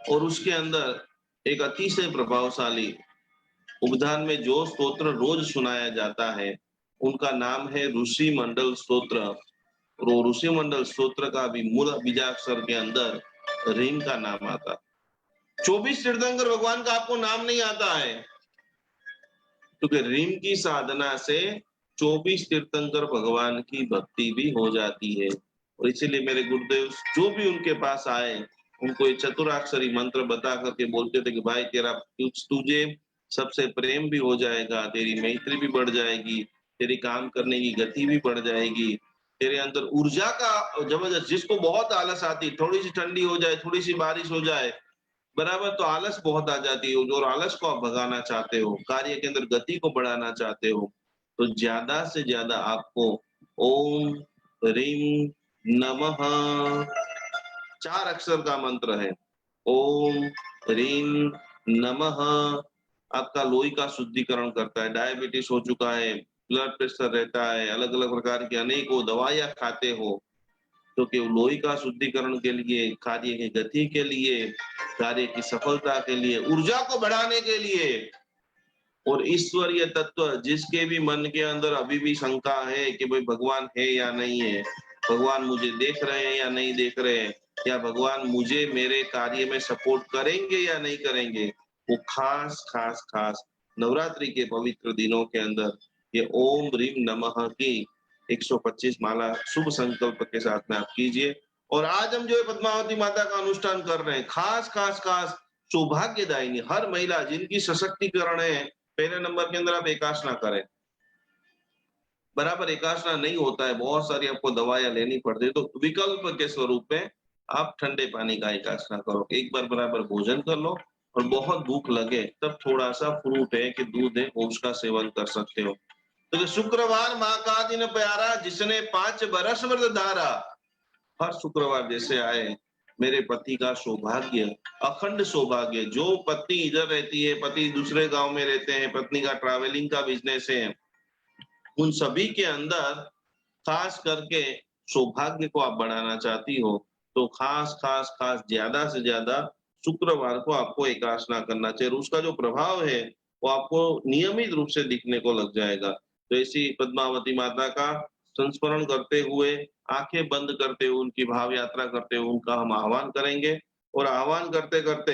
और उसके अंदर एक अतिशय प्रभावशाली उपधान में जो स्तोत्र रोज सुनाया जाता है उनका नाम है ऋषि मंडल स्तोत्र। और ऋषि मंडल स्तोत्र का भी मूल बीजाक्षर के अंदर रीम का नाम आता। 24 तीर्थंकर भगवान का आपको नाम नहीं आता है, क्योंकि रीम की साधना से 24 तीर्थंकर भगवान की भक्ति भी हो जाती है। और इसीलिए मेरे गुरुदेव जो भी उनके पास आए उनको ये चतुराक्षरी मंत्र बता करके बोलते थे कि भाई तेरा तुझे सबसे प्रेम भी हो जाएगा, तेरी मैत्री भी बढ़ जाएगी, तेरी काम करने की गति भी बढ़ जाएगी, तेरे अंदर ऊर्जा का जबरदस्त, जिसको बहुत आलस आती, थोड़ी सी ठंडी हो जाए, थोड़ी सी बारिश हो जाए बराबर, तो आलस बहुत आ जाती है, और आलस को आप भगाना चाहते हो, कार्य के अंदर गति को बढ़ाना चाहते हो, तो ज्यादा से ज्यादा आपको ओम ह्रीम नमः, 4 अक्षर का मंत्र है, ओम ह्रीम नमः, आपका लोही का शुद्धिकरण करता है। डायबिटीज हो चुका है, ब्लड प्रेशर रहता है, अलग अलग प्रकार की अनेकों दवाइयां खाते हो, तो कि लोही का शुद्धिकरण के लिए, कार्य की गति के लिए, कार्य की सफलता के लिए, ऊर्जा को बढ़ाने के लिए, और ईश्वरीय तत्व जिसके भी मन के अंदर अभी भी शंका है कि भाई भगवान है या नहीं है, भगवान मुझे देख रहे हैं या नहीं देख रहे हैं, या भगवान मुझे मेरे कार्य में सपोर्ट करेंगे या नहीं करेंगे, वो खास खास खास नवरात्रि के पवित्र दिनों के अंदर ये ओम ह्रीम नमः की 125 माला शुभ संकल्प के साथ में आप कीजिए। और आज हम जो है पद्मावती माता का अनुष्ठान कर रहे हैं, खास खास खास सौभाग्यदायिनी, हर महिला जिनकी सशक्तिकरण है, पहले नंबर के अंदर आप एकादशना करें। बराबर एकादशना नहीं होता है, बहुत सारी आपको दवाइयां लेनी पड़ती है, तो विकल्प के स्वरूप में आप ठंडे पानी का एकाश ना करो। एक बार बराबर भोजन कर लो और बहुत भूख लगे तब थोड़ा सा फ्रूट है कि दूध है वो उसका सेवन कर सकते हो। तो शुक्रवार माँ का दिन प्यारा, जिसने 5 बरस व्रत धारा। हर शुक्रवार जैसे आए, मेरे पति का सौभाग्य, अखंड सौभाग्य। जो पत्नी इधर रहती है, पति दूसरे गांव में रहते हैं, पत्नी का ट्रैवलिंग का बिजनेस है, उन सभी के अंदर खास करके सौभाग्य को आप बढ़ाना चाहती हो तो खास खास खास ज्यादा से ज्यादा शुक्रवार को आपको एकादशना करना चाहिए। उसका जो प्रभाव है वो आपको नियमित रूप से दिखने को लग जाएगा। तो ऐसी पद्मावती माता का संस्मरण करते हुए, आंखें बंद करते हुए, उनकी भाव यात्रा करते हुए उनका हम आह्वान करेंगे। और आह्वान करते करते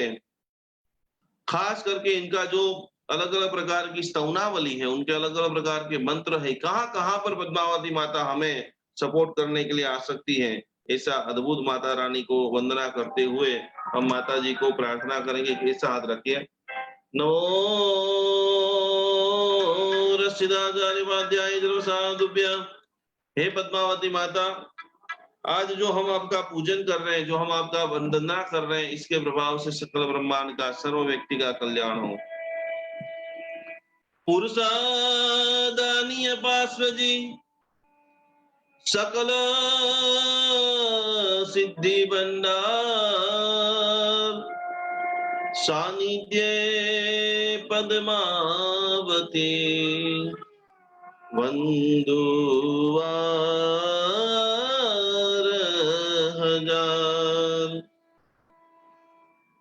खास करके इनका जो अलग अलग प्रकार की स्तवनावली है, उनके अलग अलग प्रकार के मंत्र है, कहाँ कहाँ पर पद्मावती माता हमें सपोर्ट करने के लिए आ सकती है, ऐसा अद्भुत माता रानी को वंदना करते हुए हम माता जी को प्रार्थना करेंगे। ऐसा हाथ रखिए। नमो रसिदाचार्यवाद्याय साधुभ्यं। हे पद्मावती माता, आज जो हम आपका पूजन कर रहे हैं, जो हम आपका वंदना कर रहे हैं, इसके प्रभाव से सकल ब्रह्मांड का, सर्व व्यक्ति का कल्याण हो। पुरुषादानीय पार्श्वजी सकल सिद्धि भंडार, सानिध्य पद्मावती वंदुवार हजार।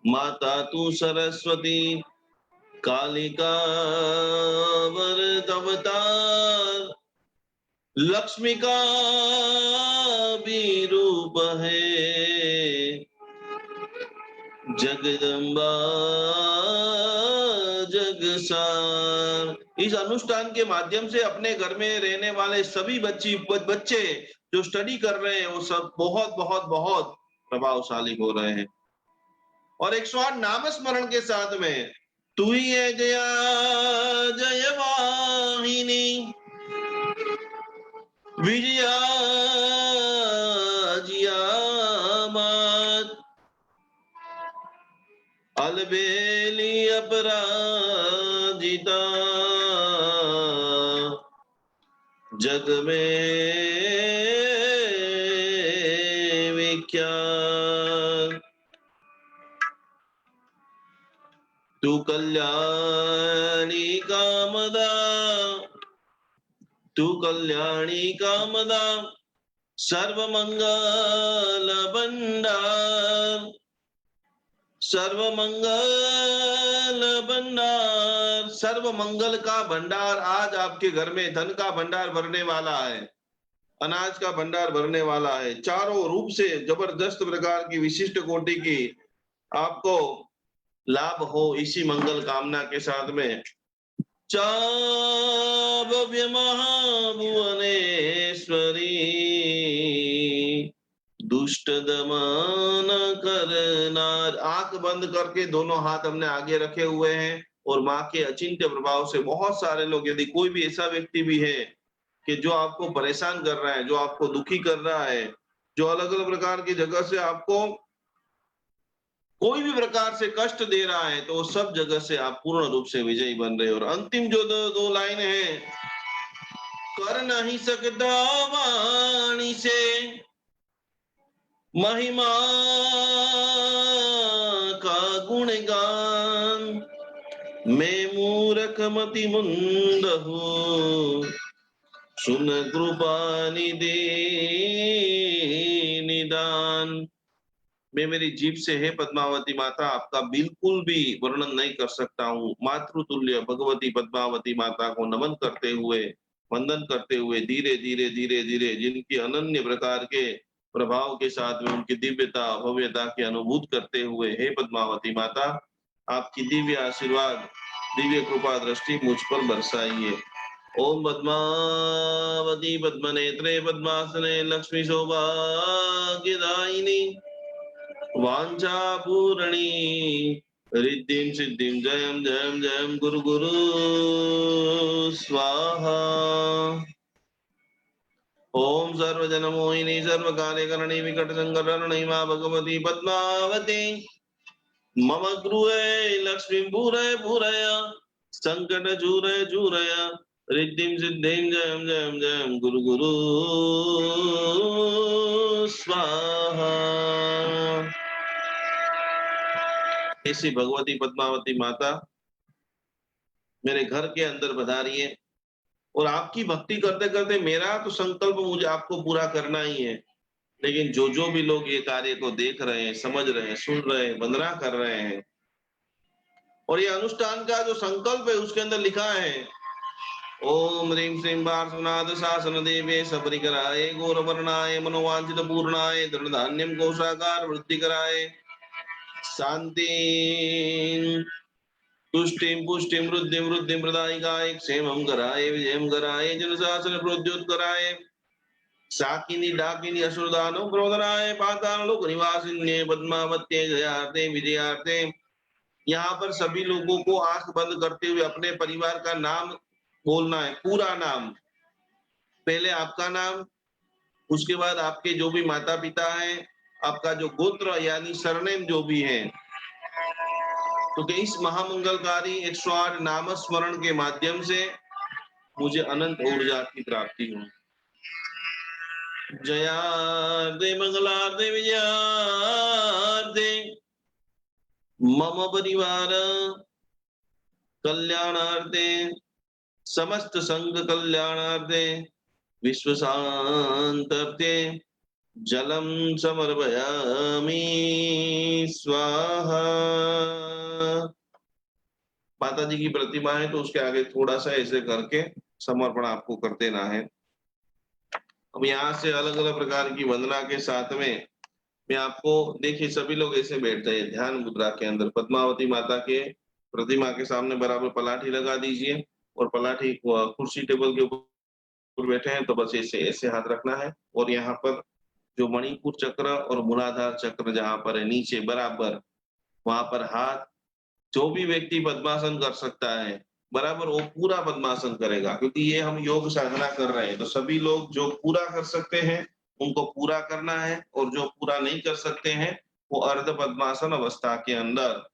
माता तू सरस्वती कालिका वरदवतार, लक्ष्मी का भी रूप है, जगदम्बा जगसार। इस अनुष्ठान के माध्यम से अपने घर में रहने वाले सभी बच्चे जो स्टडी कर रहे हैं वो सब बहुत बहुत बहुत प्रभावशाली हो रहे हैं। और 108 नाम स्मरण के साथ में तू ही है जया जय वाहिनी, विजया जिया मात, अलबेली अपराजिता, जग में विख्यात। तू कल्याणी कामदा, तू कल्याणी कामदा, सर्व मंगल भंडार, सर्व मंगल भंडार, सर्व मंगल का भंडार। आज आपके घर में धन का भंडार भरने वाला है, अनाज का भंडार भरने वाला है, चारों रूप से जबरदस्त प्रकार की विशिष्ट कोटि की आपको लाभ हो, इसी मंगल कामना के साथ में चाभव्य महाभुवनेश्वरी, दुष्ट दमन करनार। आंख बंद करके दोनों हाथ हमने आगे रखे हुए हैं और माँ के अचिंत्य प्रभाव से बहुत सारे लोग, यदि कोई भी ऐसा व्यक्ति भी है कि जो आपको परेशान कर रहा है, जो आपको दुखी कर रहा है, जो अलग अलग प्रकार की जगह से आपको कोई भी प्रकार से कष्ट दे रहा है, तो सब जगह से आप पूर्ण रूप से विजयी बन रहे हो। और अंतिम जो दो लाइन है, कर नहीं सकता वाणी से महिमा का गुणगान, मैं मूर्ख मति मुंद हूँ, सुन कृपा निधि निदान। मैं मेरी जीभ से है पद्मावती माता आपका बिल्कुल भी वर्णन नहीं कर सकता हूँ। मातृतुल्य भगवती पद्मावती माता को नमन करते हुए, वंदन करते हुए, धीरे धीरे धीरे धीरे जिनकी अनन्य प्रकार के प्रभाव के साथ में उनकी दिव्यता भव्यता की अनुभूत करते हुए, हे पद्मावती माता आपकी दिव्य आशीर्वाद, दिव्य कृपा दृष्टि मुझ पर बरसाइए। ओम पद्मावती पद्मनेत्रे पद्मासने लक्ष्मी सौभाग्यदायिनी, वांछा पूरणी रिद्धिं सिद्धिं जयं जयं जयं गुरु गुरु स्वाहा। ओम सर्वजनमोहिनी सर्वकार्यकरणी विकटशंकरणी मां भगवती पद्मावती मम गृहे लक्ष्मी पूरय पूरय संकट झूरय झूरय रिद्धिं सिद्धिं जयं जयं जयं गुरु गुरु स्वाहा। ऐसी भगवती पद्मावती माता मेरे घर के अंदर पधारिए और आपकी भक्ति करते करते मेरा तो संकल्प मुझे आपको पूरा करना ही है, लेकिन जो भी लोग ये कार्य को देख रहे हैं, समझ रहे हैं, सुन रहे हैं, वंदना कर रहे हैं, और ये अनुष्ठान का जो संकल्प है उसके अंदर लिखा है ओम ह्रीं श्रीं पार्श्वनाथ शासन देवे सबरिकराय गौरवर्णाय मनोवांछित पूर्णाय धनधान्यम कोशाकार वृद्धि कराय शांति तुष्टिं पुष्टिं वृद्धिं वृद्धिं प्रदायिकाय क्षेमं कराय विजयं कराय जनशासन प्रोद्योतकराय शाकिनी डाकिनी असुरदानव प्रोदनाय पाताललोक निवासिन्ये पद्मावत्ये जयार्थे विजयार्थे। यहाँ पर सभी लोगों को आंख बंद करते हुए अपने परिवार का नाम बोलना है, पूरा नाम। पहले आपका नाम, उसके बाद आपके जो भी माता पिता हैं, आपका जो गोत्र यानी सरनेम जो भी है, तो इस महामंगलकारी 108 नाम स्मरण के माध्यम से मुझे अनंत ऊर्जा की प्राप्ति हो। जयार्थे मंगलार्थे विजयार्थे मम परिवार कल्याणार्थे समस्त संघ कल्याणार्थे विश्व शांत्यर्थे जलम समर्पयामि स्वाहा। माता जी की प्रतिमा है तो उसके आगे थोड़ा सा ऐसे करके समर्पण आपको कर देना है। अब यहाँ से अलग अलग प्रकार की वंदना के साथ में मैं आपको, देखिए सभी लोग ऐसे बैठते हैं ध्यान मुद्रा के अंदर। पद्मावती माता के प्रतिमा के सामने बराबर पलाठी लगा दीजिए और पलाठी कुर्सी टेबल के ऊपर बैठे हैं तो बस ऐसे ऐसे हाथ रखना है, और यहाँ पर जो मणिपुर चक्र और मूलाधार चक्र जहां पर है नीचे बराबर, वहां पर हाथ, जो भी व्यक्ति पद्मासन कर सकता है बराबर वो पूरा पद्मासन करेगा, क्योंकि ये हम योग साधना कर रहे हैं। तो सभी लोग जो पूरा कर सकते हैं उनको पूरा करना है, और जो पूरा नहीं कर सकते हैं वो अर्ध पद्मासन अवस्था के अंदर,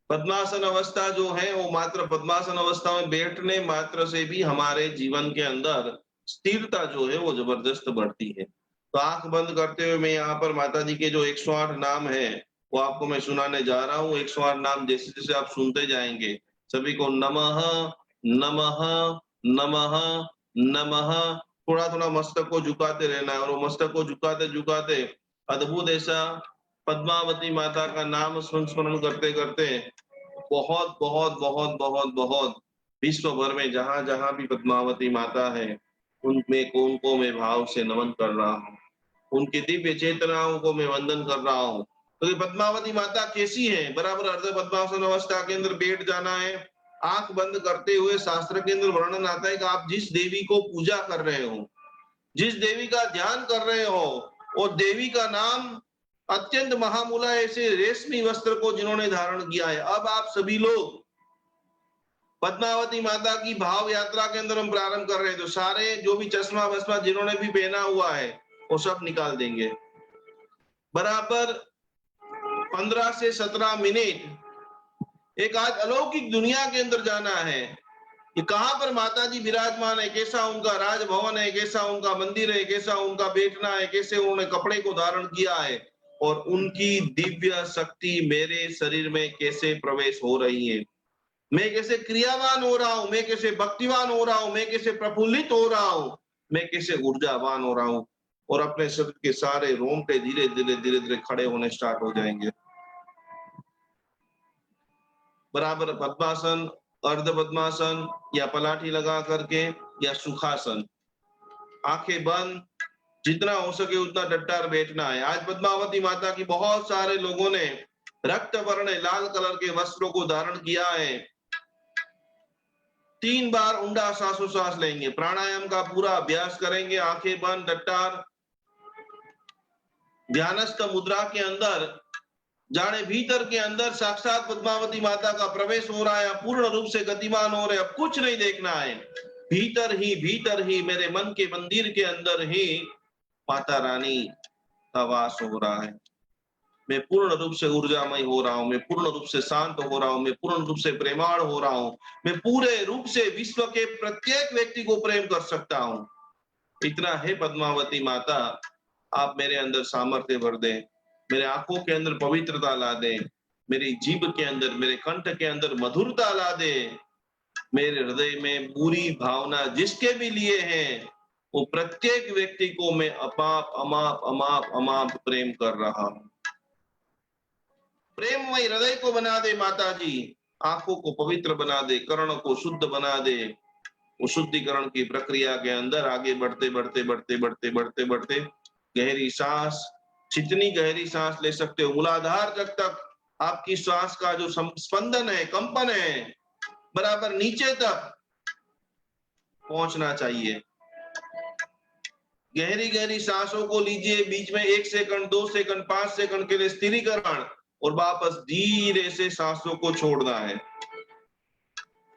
पद्मासन अवस्था जो है वो मात्र पद्मासन अवस्था में बैठने मात्र से भी हमारे जीवन के अंदर स्थिरता जो है वो जबरदस्त बढ़ती है। तो आंख बंद करते हुए मैं यहाँ पर माता जी के जो 108 नाम है वो आपको मैं सुनाने जा रहा हूँ। 108 नाम जैसे जैसे आप सुनते जाएंगे सभी को नमः नमः नमः नमः थोड़ा थोड़ा मस्तक को झुकाते रहना है, और वो मस्तक को झुकाते झुकाते अद्भुत ऐसा पद्मावती माता का नाम स्मरण करते करते बहुत बहुत बहुत बहुत बहुत विश्व भर में जहां जहां भी पद्मावती माता है उनमें उनको मैं भाव से नमन कर रहा हूँ, उनकी दिव्य चेतनाओं को मैं वंदन कर रहा हूँ। तो पद्मावती माता कैसी है, बराबर अर्ध पद्मासन अवस्था के अंदर बैठ जाना है। आंख बंद करते हुए शास्त्र के अंदर वर्णन आता है कि आप जिस देवी को पूजा कर रहे हो, जिस देवी का ध्यान कर रहे हो, वो देवी का नाम अत्यंत महामूला ऐसे रेशमी वस्त्र को जिन्होंने धारण किया है। अब आप सभी लोग पद्मावती माता की भाव यात्रा के अंदर हम प्रारंभ कर रहे हैं, तो सारे जो भी चश्मा वस्मा जिन्होंने भी पहना हुआ है वो सब निकाल देंगे। बराबर 15 से 17 मिनट एक आज अलौकिक दुनिया के अंदर जाना है कि कहां पर माता जी विराजमान है, कैसा उनका राजभवन है, कैसा उनका मंदिर है, कैसा उनका बैठना है, कैसे उन्होंने कपड़े को धारण किया है, और उनकी दिव्य शक्ति मेरे शरीर में कैसे प्रवेश हो रही है। मैं कैसे क्रियावान हो रहा हूं, मैं कैसे भक्तिवान हो रहा हूं, मैं कैसे प्रफुल्लित हो रहा हूं, मैं कैसे ऊर्जावान हो रहा हूं, और अपने शरीर के सारे रोंगटे धीरे धीरे धीरे धीरे खड़े होने स्टार्ट हो जाएंगे। बराबर पद्मासन, अर्ध पद्मासन या पलाठी लगा करके या सुखासन, आंखें बंद, जितना हो सके उतना डट्टार बैठना है। आज पद्मावती माता की बहुत सारे लोगों ने रक्त वर्ण लाल कलर के वस्त्रों को धारण किया है। 3 बार ऊंडा श्वासोश्वास लेंगे, प्राणायाम का पूरा अभ्यास करेंगे, आंखें बंद, डट्टार, ध्यानस्थ मुद्रा के अंदर जाने भीतर के अंदर साक्षात पद्मावती माता का प्रवेश हो रहा है। पूर्ण रूप से गतिमान हो रहे, अब कुछ नहीं देखना है, भीतर ही मेरे मन के मंदिर के अंदर ही माता रानी का वास हो रहा है। मैं पूर्ण रूप से ऊर्जामय हो रहा हूं, मैं पूर्ण रूप से शांत हो रहा हूं, मैं पूर्ण रूप से प्रेमाळ हो रहा हूं, मैं पूरे रूप से विश्व के प्रत्येक व्यक्ति को प्रेम कर सकता हूं। इतना है पद्मावती माता, आप मेरे अंदर सामर्थ्य भर दें, मेरे आंखों के अंदर पवित्रता ला दें, मेरी जीभ के अंदर, मेरे कंठ के अंदर मधुरता ला दे, मेरे हृदय में पूरी भावना जिसके भी लिए है वो प्रत्येक व्यक्ति को मैं अमाप अमाप अमाप अमाप प्रेम कर रहा हूं। प्रेममय हृदय को बना दे माता जी, आंखों को पवित्र बना दे, कर्ण को शुद्ध बना दे। वो शुद्धिकरण की प्रक्रिया के अंदर आगे बढ़ते बढ़ते बढ़ते बढ़ते बढ़ते बढ़ते गहरी सांस, जितनी गहरी सांस ले सकते हो, मूलाधार तक आपकी श्वास का जो स्पंदन है, कंपन है, बराबर नीचे तक पहुंचना चाहिए। गहरी गहरी सांसों को लीजिए, बीच में 1 सेकंड, 2 सेकंड, 5 सेकंड के लिए स्थिरीकरण, और वापस धीरे से सांसों को छोड़ना है।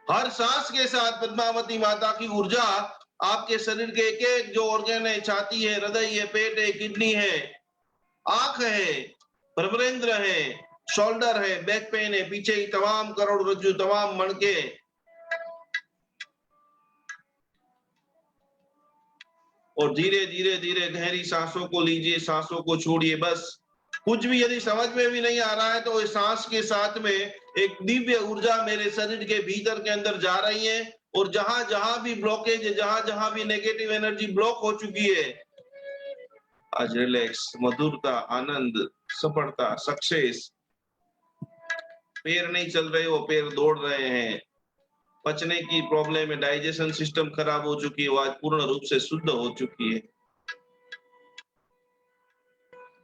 हर सांस के साथ पद्मावती माता की ऊर्जा आपके शरीर के एक एक जो ऑर्गन है, छाती है, हृदय है, पेट है, किडनी है, आंख है, ब्रह्मेंद्र है, शोल्डर है, बैक पेन है, पीछे की तमाम करोड़रज्जु, तमाम मणके, और धीरे धीरे धीरे गहरी सांसों को लीजिए, सांसों को छोड़िए। बस कुछ भी यदि समझ में भी नहीं आ रहा है तो इस सांस के साथ में एक दिव्य ऊर्जा मेरे शरीर के भीतर के अंदर जा रही है, और जहां जहां भी ब्लॉकेज है, जहां जहां भी नेगेटिव एनर्जी ब्लॉक हो चुकी है, आज रिलैक्स, मधुरता, आनंद, सफलता, सक्सेस। पैर नहीं चल रहे, वो पैर दौड़ रहे हैं। पचने की प्रॉब्लम है, डाइजेशन सिस्टम खराब हो चुकी है, वो आज पूर्ण रूप से शुद्ध हो चुकी है।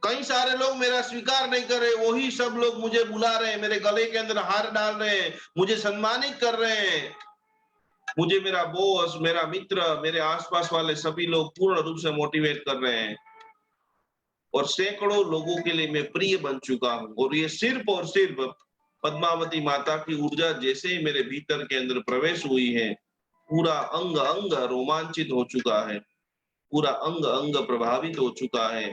कई सारे लोग मेरा स्वीकार नहीं कर रहे, वही सब लोग मुझे बुला रहे हैं, मेरे गले के अंदर हार डाल रहे हैं, मुझे सम्मानित कर रहे हैं। मुझे मेरा बॉस, मेरा मित्र, मेरे आसपास वाले सभी लोग पूर्ण रूप से मोटिवेट कर रहे हैं, और सैकड़ों लोगों के लिए मैं प्रिय बन चुका हूं। और ये सिर्फ और सिर्फ पद्मावती माता की ऊर्जा जैसे ही मेरे भीतर के अंदर प्रवेश हुई है, पूरा अंग अंग रोमांचित हो चुका है, पूरा अंग अंग प्रभावित हो चुका है,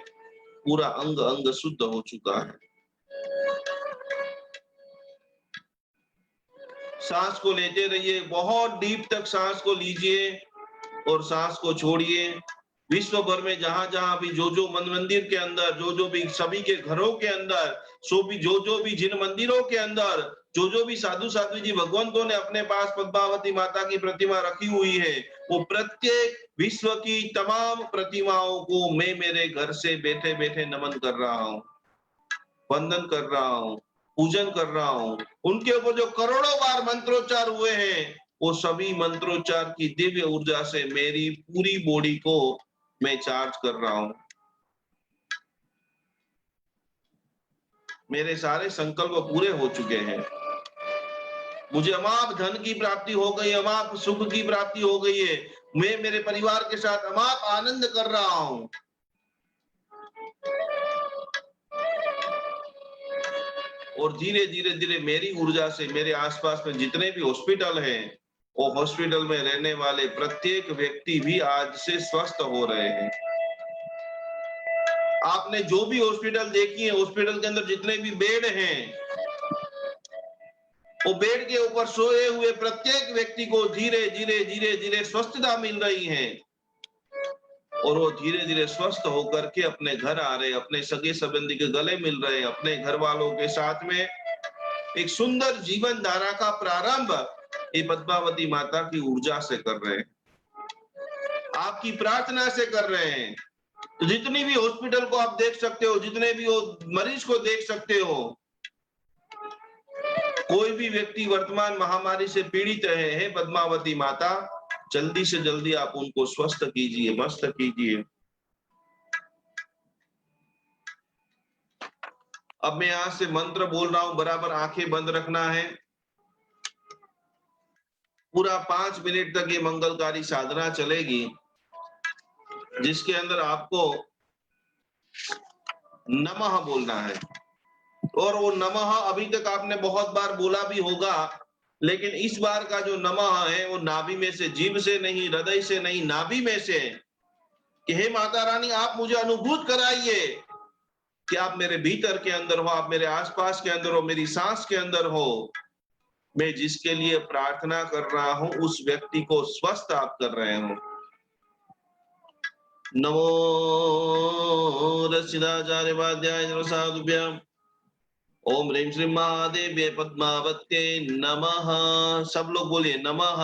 पूरा अंग अंग शुद्ध हो चुका है। सांस को लेते रहिए, बहुत डीप तक सांस को लीजिए और सांस को छोड़िए। विश्व भर में जहां जहां भी जो मन मंदिर के अंदर, जो भी सभी के घरों के अंदर, जो भी जिन मंदिरों के अंदर जो भी साधु साध्वी जी भगवंतों ने अपने पास पद्मावती माता की प्रतिमा रखी हुई है, वो प्रत्येक विश्व की तमाम प्रतिमाओं को मैं मेरे घर से बैठे बैठे नमन कर रहा हूं, वंदन कर रहा हूं, पूजन कर रहा हूं। उनके ऊपर जो करोड़ों बार मंत्रोच्चार हुए हैं, वो सभी मंत्रोच्चार की दिव्य ऊर्जा से मेरी पूरी बॉडी को मैं चार्ज कर रहा हूं। मेरे सारे संकल्प पूरे हो चुके हैं। मुझे अमाप धन की प्राप्ति हो गई, अमाप सुख की प्राप्ति हो गई है। मैं मेरे परिवार के साथ अमाप आनंद कर रहा हूं। और धीरे धीरे धीरे मेरी ऊर्जा से मेरे आसपास में जितने भी हॉस्पिटल हैं, वो हॉस्पिटल में रहने वाले प्रत्येक व्यक्ति भी आज से स्वस्थ हो रहे हैं। आपने जो भी हॉस्पिटल देखी है, हॉस्पिटल के अंदर जितने भी बेड हैं, वो बेड के ऊपर सोए हुए प्रत्येक व्यक्ति को धीरे धीरे धीरे धीरे स्वस्थता मिल रही है, और वो धीरे धीरे स्वस्थ होकर के अपने घर आ रहे, अपने सगे संबंधी के गले मिल रहे, अपने घर वालों के साथ में एक सुंदर जीवन धारा का प्रारंभ ये पद्मावती माता की ऊर्जा से कर रहे हैं, आपकी प्रार्थना से कर रहे हैं। तो जितनी भी हॉस्पिटल को आप देख सकते हो, जितने भी वो मरीज को देख सकते हो, कोई भी व्यक्ति वर्तमान महामारी से पीड़ित है, पद्मावती माता जल्दी से जल्दी आप उनको स्वस्थ कीजिए, मस्त कीजिए। अब मैं यहां से मंत्र बोल रहा हूं, बराबर आंखें बंद रखना है। पूरा 5 मिनट तक ये मंगलकारी साधना चलेगी, जिसके अंदर आपको नमः बोलना है। और वो नमः अभी तक आपने बहुत बार बोला भी होगा, लेकिन इस बार का जो नमः है वो नाभि में से, जीभ से नहीं, हृदय से नहीं, नाभि में से है कि हे माता रानी, आप मुझे अनुभूत कराइए कि आप मेरे भीतर के अंदर हो, आप मेरे आसपास के अंदर हो, मेरी सांस के अंदर हो। मैं जिसके लिए प्रार्थना कर रहा हूं उस व्यक्ति को स्वस्थ आप कर रहे हो। नमो रसिदाचार्य वाद्याय साधुभ्याम ओम ह्रीं श्रीं महादेव्ये पद्मावत्ये नमः। सब लोग बोलिए नमः।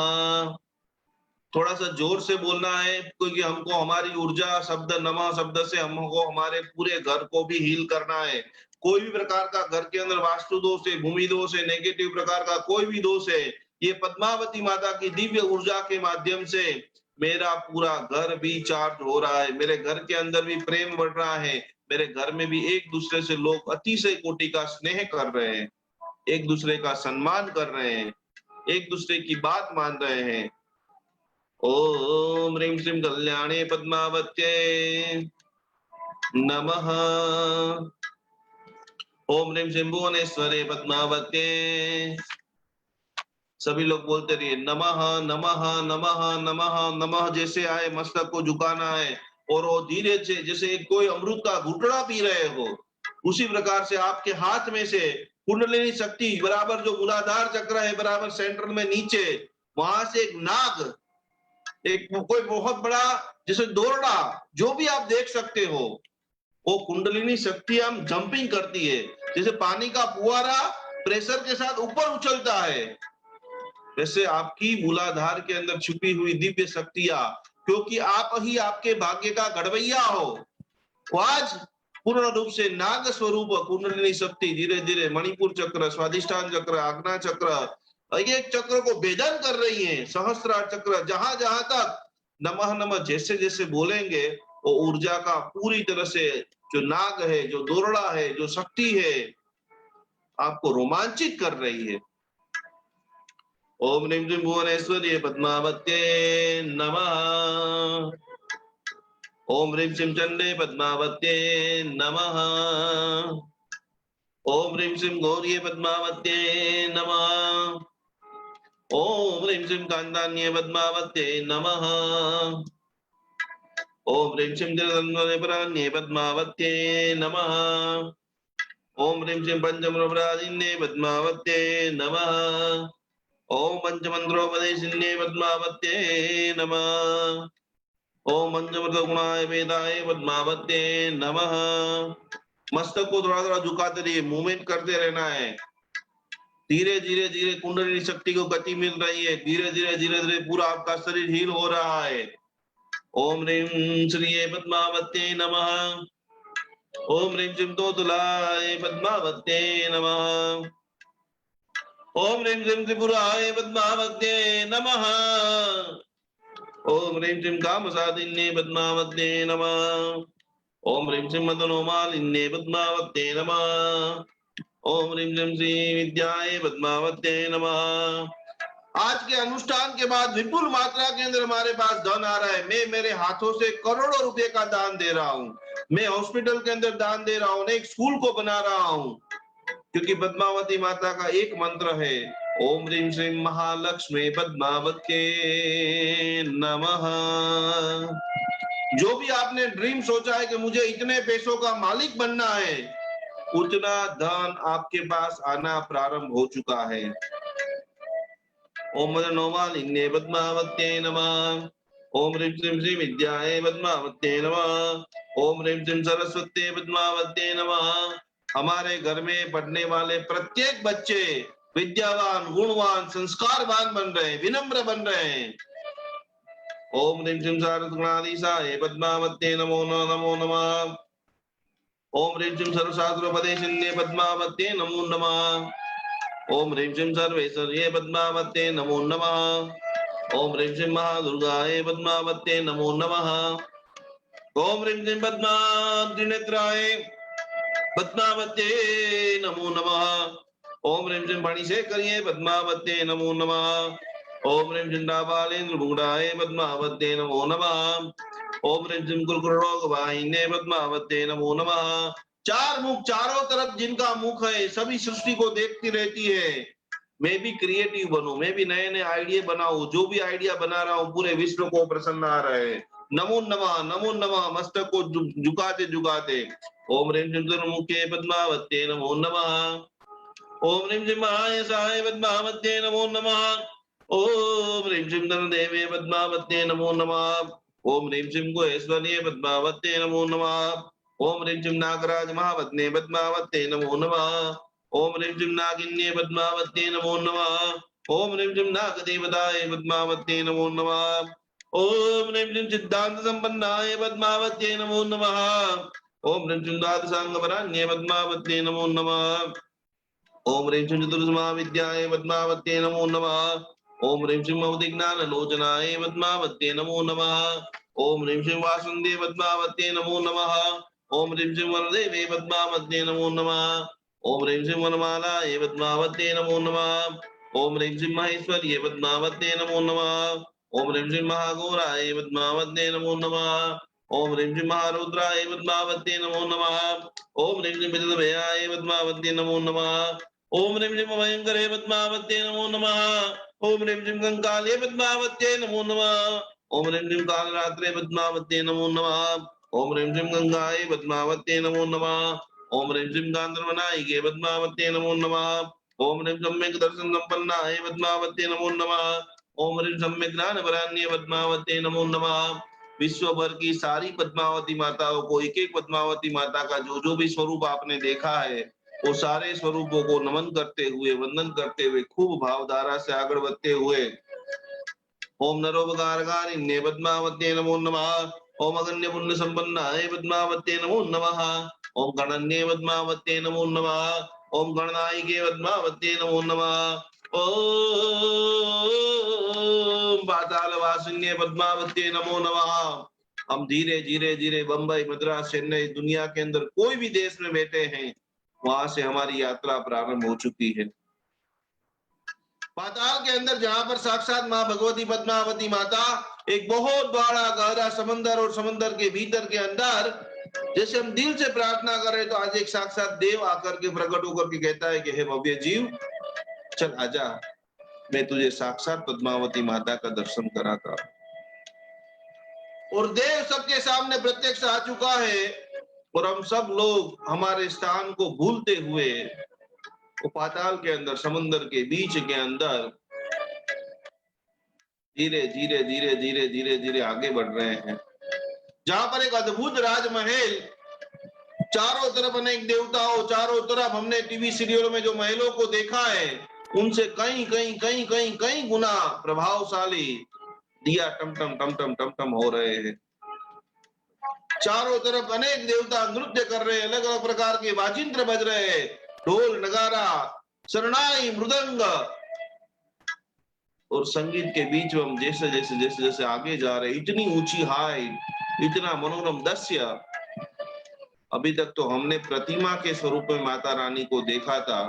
थोड़ा सा जोर से बोलना है क्योंकि हमको हमारी ऊर्जा शब्द नमः शब्द से हमको हमारे पूरे घर को भी हील करना है। कोई भी प्रकार का घर के अंदर वास्तु दोष है, भूमि दोष है, नेगेटिव प्रकार का कोई भी दोष है, ये पद्मावती माता की दिव्य ऊर्जा के माध्यम से मेरा पूरा घर भी चार्ज हो रहा है। मेरे घर के अंदर भी प्रेम बढ़ रहा है। मेरे घर में भी एक दूसरे से लोग अतिशय कोटि का स्नेह कर रहे हैं, एक दूसरे का सम्मान कर रहे हैं, एक दूसरे की बात मान रहे हैं। ओम ह्रीं श्रीं कल्याणे पद्मावत्ये नमः। ओम ह्रीं श्रीं भुवनेश्वरे पद्मावत्ये। सभी लोग बोलते रहिए नमः नमः नमः नमः नमः। जैसे आए मस्तक को झुकाना है और वो धीरे से जैसे कोई अमृत का घुटड़ा पी रहे हो उसी प्रकार से आपके हाथ में से कुंडलिनी शक्ति बराबर जो मूलाधार चक्र है बराबर सेंटर में नीचे, वहां से एक नाग, एक कोई बहुत बड़ा जैसे दौड़ा जो भी आप देख सकते हो, वो कुंडलिनी शक्ति हम जंपिंग करती है। जैसे पानी का फुवारा प्रेशर के साथ ऊपर उछलता है, वैसे आपकी मूलाधार के अंदर छुपी हुई दिव्य शक्तियां, क्योंकि आप ही आपके भाग्य का गढ़वैया हो, वो आज पूर्ण रूप से नाग स्वरूप कुंडलिनी शक्ति धीरे धीरे मणिपुर चक्र, स्वादिष्ठान चक्र, आज्ञा चक्र, एक चक्र को भेदन कर रही है। सहस्त्रार चक्र, जहां जहां तक नमः नमः जैसे जैसे बोलेंगे वो ऊर्जा का पूरी तरह से जो नाग है, जो दोरड़ा है, जो शक्ति है, आपको रोमांचित कर रही है। ओम ह्रीं श्रीं भुवनेश्वरी पद्मावत्ये नमः। ओम ह्रीं श्रीं चंडे पद्मावत्ये नमः। ओम ह्रीं श्रीं गौर्ये पद्मावत्ये नमः। ओम ह्रीं श्रीं कांतान्ये पद्मावत्ये नमः। ओम ह्रीं श्रीं जगदन्वने पद्मावत्ये नमः। ओम ह्रीं श्रीं पंचमृभ्रादिन्ये पद्मावत्ये नमः। ओम पंचमंत्रोपदेशिन्ये पद्मावत्ये नमः। ओम पंचमृत गुणाय वेदाय पद्मावत्ये नमः। मस्तक को थोड़ा थोड़ा झुकाते रहिए, मूवमेंट करते रहना है। धीरे धीरे धीरे कुंडलिनी शक्ति को गति मिल रही है। धीरे धीरे धीरे धीरे पूरा आपका शरीर हील हो रहा है। ओम ह्रीं श्रीये पद्मावत्ये नमः। ओम ह्रीं श्रीं तोतुलाय पद्मावत्ये नमः। ओम ह्रीं श्रीं त्रिपुराय पद्मावत्ये नमः। ओम ह्रीं श्रीं कामसादिन्ये पद्मावत्ये नमः। ओम ह्रीं श्रीं मदनोमालिन्ये पद्मावत्ये नमः। ओम ह्रीं श्रीं श्री विद्याय पद्मावत्ये नमः। आज के अनुष्ठान के बाद विपुल मात्रा के अंदर हमारे पास धन आ रहा है। मैं मेरे हाथों से करोड़ों रुपए का दान दे रहा हूँ। मैं हॉस्पिटल के अंदर दान दे रहा हूँ, एक स्कूल को बना रहा हूँ, क्योंकि पद्मावती माता का एक मंत्र है ओम ह्रीं श्रीं महालक्ष्मी पद्मावत्ये नमः। जो भी आपने ड्रीम सोचा है कि मुझे इतने पैसों का मालिक बनना है, उतना धन आपके पास आना प्रारंभ हो चुका है। ओम मदनोमालिन्ये पद्मावत्ये नमः। ओम ह्रीं श्रीं श्री विद्याय पद्मावत्ये नमः। ओम ह्रीं श्रीं सरस्वत्ये पद्मावत्ये नमः। हमारे घर में पढ़ने वाले प्रत्येक बच्चे विद्यावान, गुणवान, संस्कारवान बन रहे हैं, विनम्र बन रहे हैं। ओम ह्रीं श्रीं शारदगुणाधीशाय पद्मावत्ये नमो नमः। ओम ह्रीं श्रीं सर्वशास्त्रोपदेशिन्ये पद्मावत्ये नमो नमः। ओम ह्रीं श्रीं सर्वेश्वर्ये पद्मावत्ये नमो नमः। ओम ह्रीं श्रीं महादुर्गाय पद्मावत्ये नमो नमः। ओम ह्रीं श्रीं पद्माद्रिनेत्राय पद्मावत्ये नमो नमः। ओम ह्रीं श्रीं फणिशेखर्ये पद्मावत्ये नमो नमः। ओम ह्रीं श्रीं डाबालेन्द्र मुकुटाय पद्मावत्ये नमो नमः। ओम ह्रीं श्रीं कुलकुलोकवाहिन्ये पद्मावत्ये नमो नमः। चार मुख, चारों तरफ जिनका मुख है, सभी सृष्टि को देखती रहती है, मैं भी क्रिएटिव बनूं, मैं भी नए नए आइडिया बनाऊं, जो भी आइडिया बना रहा हूं पूरे विश्व को प्रसन्न आ रहे। नमो नमः मस्तक को झुकाते झुकाते। ओम ह्रीं श्रीं मुखे पद्मावत्ये नमो नमः। ओम ह्रीं श्रीं महायसाय पद्मावत्ये नमो नमः। ओम ह्रीं श्रीं धनदेवे पद्मावत्ये नमो नमः। ओम ह्रीं श्रीं गुहेश्वर्ये पद्मावत्ये नमो नमः। ओम ह्रीं श्रीं नागराज महापत्ने पद्मावत्ये नमो नमः। ओम ह्रीं श्रीं नागिन्ये पद्मावत्ये नमो नमः। ओम ह्रीं श्रीं नागदेवताय पद्मावत्ये नमो नमः। ओम ह्रीं श्रीं सिद्धांत संपन्नाय पद्मावत्ये नमो नमः। ओम ह्रीं श्रीं द्वादशांगवरान्ये पद्मावत्ये नमो नमः। ओम ह्रीं श्रीं चतुर्दशमहाविद्याय पद्मावत्ये नमो नमः। ओम ह्रीं श्रीं अवधिज्ञानलोचनाय पद्मावत्ये नमो नमः। ओम ह्रीं श्रीं वासुदेवे पद्मावत्ये नमो नमः। ओम ह्रीं श्रीं वरदेवे पद्मावत्ये नमो नमः। ओम ह्रीं श्रीं वनमालाय पद्मावत्ये नमो नमः। ओम ह्रीं श्रीं महेश्वर्ये पद्मावत्ये नमो नमः। ओम ह्रीं श्रीं महाघोराय पद्मावत्ये नमो नमः। ओम ह्रीं श्रीं महारुद्राय पद्मावत्ये नमो नमः। ओम ह्रीं श्रीं विद्याभयाय पद्मावत्ये नमो नमः। ओम ह्रीं श्रीं भयंकरे पद्मावत्ये नमो नमः। ओम ह्रीं श्रीं कंकाले पद्मावत्ये नमो नमः। ओम ह्रीं श्रीं कालरात्रे पद्मावत्ये नमो नमः। ओम ह्रीं श्रीं गंगाय पद्मावत्ये नमो नमः। ओम ह्रीं श्रीं गांधर्वनायिके पद्मावत्ये नमो नमः। ओम ह्रीं सम्यक् दर्शन संपन्नाय पद्मावत्ये नमो नमः। ओम ह्रीं सम्यक् ज्ञानवरान्ये पद्मावत्ये नमो नमः। विश्व भर की सारी पद्मावती माताओं को एक एक पद्मावती माता का जो जो भी स्वरूप आपने देखा है वो सारे स्वरूपों को नमन करते हुए, वंदन करते हुए, खूब भावधारा से आगे बढ़ते हुए ओम नरोपकारकारिण्ये पद्मावत्ये नमो नमः। ओम अगण्य पुण्य संपन्नाय पद्मावत्ये नमो नमः। ओम गणन्ये पद्मावत्ये नमो नमः। ओम गणनायिके पद्मावत्ये नमो नमः। ओम पाताल वासिन्ये पद्मावत्ये नमो नमः। हम धीरे धीरे धीरे बंबई, मद्रास, चेन्नई, दुनिया के अंदर कोई भी देश में बैठे हैं वहां से हमारी यात्रा प्रारंभ हो चुकी है। पाताल के अंदर जहां पर साक्षात मां भगवती पद्मावती माता एक बहुत बड़ा गहरा समंदर और समंदर के भीतर के अंदर जैसे हम दिल से प्रार्थना करें तो आज एक साक्षात देव आकर के प्रकट होकर के कहता है कि हे भव्य जीव चल आजा, मैं तुझे साक्षात पद्मावती माता का दर्शन कराता। और देव सबके सामने प्रत्यक्ष आ चुका है और हम सब लोग हमारे स्थान को भूलते हुए वो पाताल के अंदर, समंदर के बीच के अंदर धीरे धीरे धीरे धीरे धीरे धीरे आगे बढ़ रहे हैं। जहां पर एक अद्भुत राजमहल, चारों तरफ अनेक देवताओं, चारों तरफ हमने टीवी सीरियलों में जो महलों को देखा है उनसे कई कई कई कई कई गुना प्रभावशाली दिया टमटम टमटम टमटम हो रहे हैं। चारों तरफ अनेक देवता नृत्य कर रहे हैं, अलग अलग प्रकार के वाजिंत्र बज रहे हैं, ढोल नगारा शरणाई मृदंग और संगीत के बीच में हम जैसे जैसे जैसे जैसे आगे जा रहे, इतनी ऊंची हाइट, इतना मनोरम दृश्य। अभी तक तो हमने प्रतिमा के स्वरूप में माता रानी को देखा था,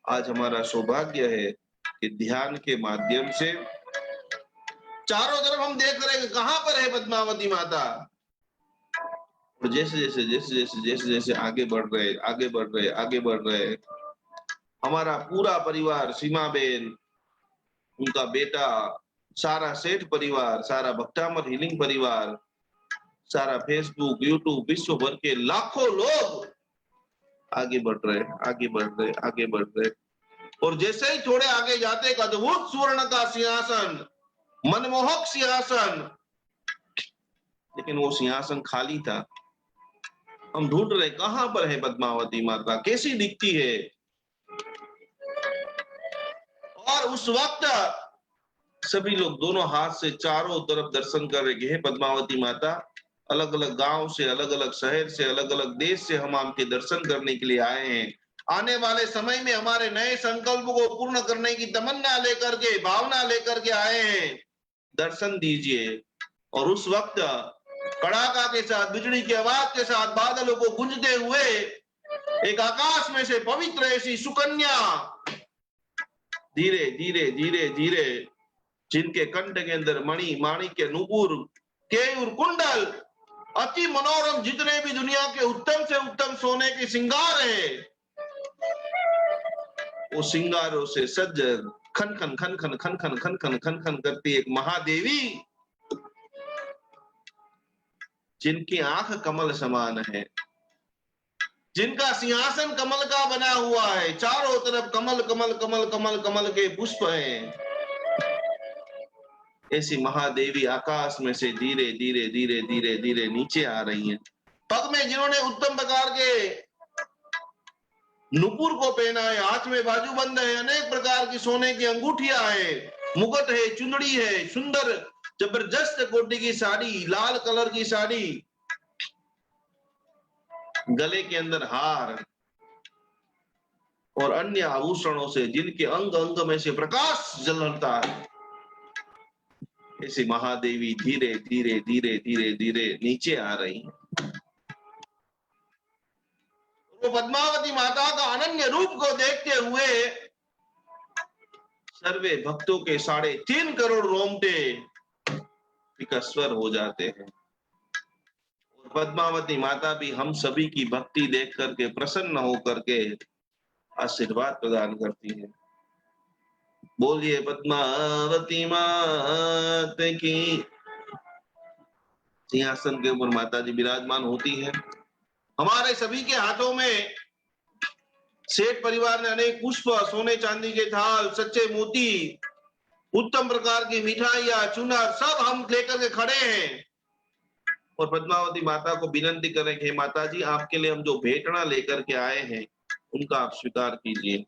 आज हमारा सौभाग्य है कि ध्यान के माध्यम से चारों तरफ हम देख रहे हैं कहां पर है पद्मावती माता। और जैसे जैसे जैसे जैसे जैसे जैसे आगे बढ़ रहे आगे बढ़ रहे आगे बढ़ रहे, हमारा पूरा परिवार, सीमा बेन, उनका बेटा, सारा सेठ परिवार, सारा भक्तामर हीलिंग परिवार, सारा फेसबुक, यूट्यूब, विश्व भर के लाखों लोग आगे बढ़ रहे आगे बढ़ रहे आगे बढ़ रहे। और जैसे ही थोड़े आगे जाते एक अद्भुत स्वर्ण का सिंहासन, मनमोहक सिंहासन, लेकिन वो सिंहासन खाली था। हम ढूंढ रहे कहां पर है पद्मावती माता, कैसी दिखती है। और उस वक्त सभी लोग दोनों हाथ से चारों तरफ दर्शन कर रहे हैं पद्मावती माता। अलग अलग गांव से, अलग अलग शहर से, अलग अलग देश से हम आपके दर्शन करने के लिए आए हैं। आने वाले समय में हमारे नए संकल्प को पूर्ण करने की तमन्ना लेकर के, भावना लेकर के आए हैं, दर्शन दीजिए। और उस वक्त कड़ाका के साथ, बिजली की आवाज के साथ, बादलों को गूंजते हुए एक आकाश में से पवित्र ऐसी सुकन्या धीरे धीरे धीरे धीरे, जिनके कंठ के अंदर मणि, माणिक्य, नुपुर, केयूर, कुंडल, अति मनोरम जितने भी दुनिया के उत्तम से उत्तम सोने के श्रृंगार है, वो सिंगारों से सज्ज खन खन खन खन खन खन खन खन खन खन करती एक महादेवी, जिनकी आंख कमल समान है, जिनका सिंहासन कमल का बना हुआ है, चारों तरफ कमल कमल कमल कमल कमल के पुष्प हैं। ऐसी महादेवी आकाश में से धीरे धीरे धीरे धीरे धीरे नीचे आ रही हैं। पग में जिन्होंने उत्तम प्रकार के नुपुर को पहना है, हाथ में बाजूबंद है, अनेक प्रकार की सोने की अंगूठियां है, मुकुट है, चुंदड़ी है, सुंदर जबरदस्त कोटि की साड़ी, लाल कलर की साड़ी, गले के अंदर हार और अन्य आभूषणों से जिनके अंग अंग में से प्रकाश जलता है, ऐसी महादेवी धीरे धीरे धीरे धीरे धीरे नीचे आ रही है। तो पद्मावती माता का अनन्य रूप को देखते हुए सर्वे भक्तों के 3.5 करोड़ रोंगटे विकस्वर हो जाते हैं। और पद्मावती माता भी हम सभी की भक्ति देख करके प्रसन्न होकर के आशीर्वाद प्रदान करती है। बोलिए पद्मावती मात की। सिंहासन के ऊपर माता जी विराजमान होती है। हमारे सभी के हाथों में सेठ परिवार ने अनेक पुष्प, सोने चांदी के थाल, सच्चे मोती, उत्तम प्रकार की मिठाइयां, चुनर सब हम लेकर के खड़े हैं और पद्मावती माता को विनंती करें कि माता जी आपके लिए हम जो भेंटना लेकर के आए हैं उनका आप स्वीकार कीजिए।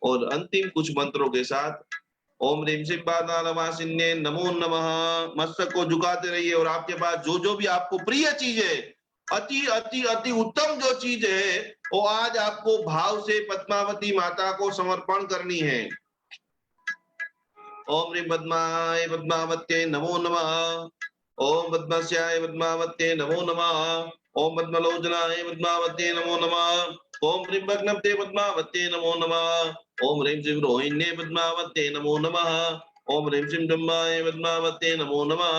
और अंतिम कुछ मंत्रों के साथ ओम ह्रीं श्रीं पातालवासिन्ये नमो नमः मस्तक को झुकाते रहिए और आपके पास जो जो भी आपको प्रिय चीज है, अति अति अति उत्तम जो चीज है, वो आज आपको भाव से पद्मावती माता को समर्पण करनी है। ओम ह्रीं पद्माय पद्मावत्यै नमो नमः। ओम पद्मस्याय पद्मावत्यै नमो नमः। ओम पद्मलोचनाय पद्मावत्यै नमो नमः। ओम ह्रीं भग्नप्ते पद्मावत्यै नमो नमः। ओम ह्रीं श्रीं रोहिण्ये पद्मावत्यै नमो नमः। ओम ह्रीं श्रीं ब्रह्माय पद्मावत्यै नमो नमः।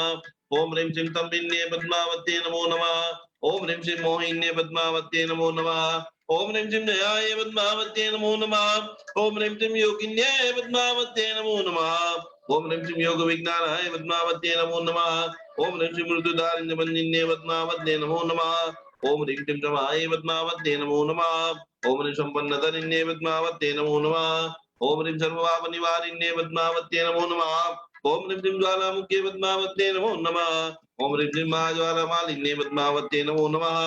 ओम ह्रीं श्रीं तम्बिन्ये पद्मावत्यै नमो नमः। ओम ह्रीं श्रीं मोहिन्ये पद्मावत्यै नमो नमः। ओम ह्रीं श्रीं जयाय पद्मावत्यै नमो नमः। ओम ह्रीं श्रीं योगिन्ये पद्मावत्यै नमो नमः। ओम ह्रीं श्रीं योग विज्ञानाय पद्मावत्यै नमो नमः। ओम ह्रीं श्रीं मृत्युदारिण्य बन्दिन्ये पद्मावत्यै नमो नमः। ओम ह्रीं क्लीं रमाय पद्मावत्यै नमो नमः। ओम ह्रीं संपन्नतरिण्ये पद्मावत्यै नमो नमः। ओम ह्रीं सर्वपापनिवारिण्ये पद्मावत्यै नमो नमः। ओम ह्रीं श्रीं ज्वालामुख्ये पद्मावत्यै नमो नमः। ओम ह्रीं श्रीं महाज्वालामालिन्ये पद्मावत्यै नमो नमः।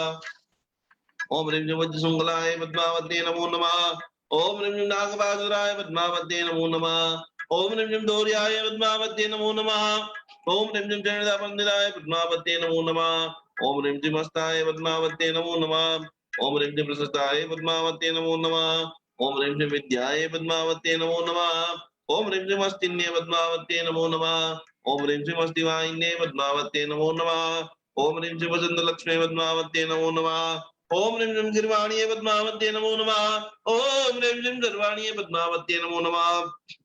ओम ह्रीं श्रीं वज्रशृंखलाय पद्मावत्यै नमो नमः। ओम ह्रीं श्रीं नागपाशुराय पद्मावत्यै नमो नमः। ओम ह्रीं श्रीं दौर्याय पद्मावत्यै नमो नमः। ओम ह्रीं श्रीं चरणदापन्दिराय पद्मावत्यै नमो नमः। ओम ह्रीं श्रीं हस्ताय पद्मावत्यै नमो नमः। ओम ह्रीं श्रीं प्रशस्ताय पद्मावत्यै नमो नमः। ओम ह्रीं श्रीं विद्याय पद्मावत्यै नमो नमः। ओम ह्रीं श्रीं हस्तिन्ये पद्मावत्यै नमो नमः। ओम ह्रीं श्रीं हस्तिवाहिन्ये पद्मावत्यै नमो नमः। ओम ह्रीं श्रीं वसन्तलक्ष्म्यै पद्मावत्यै नमो नमः। ओम ह्रीं श्रीं गिर्वाणीये पद्मावत्यै नमो नमः। ओम ह्रीं श्रीं गर्वाणीये पद्मावत्यै नमो नमः।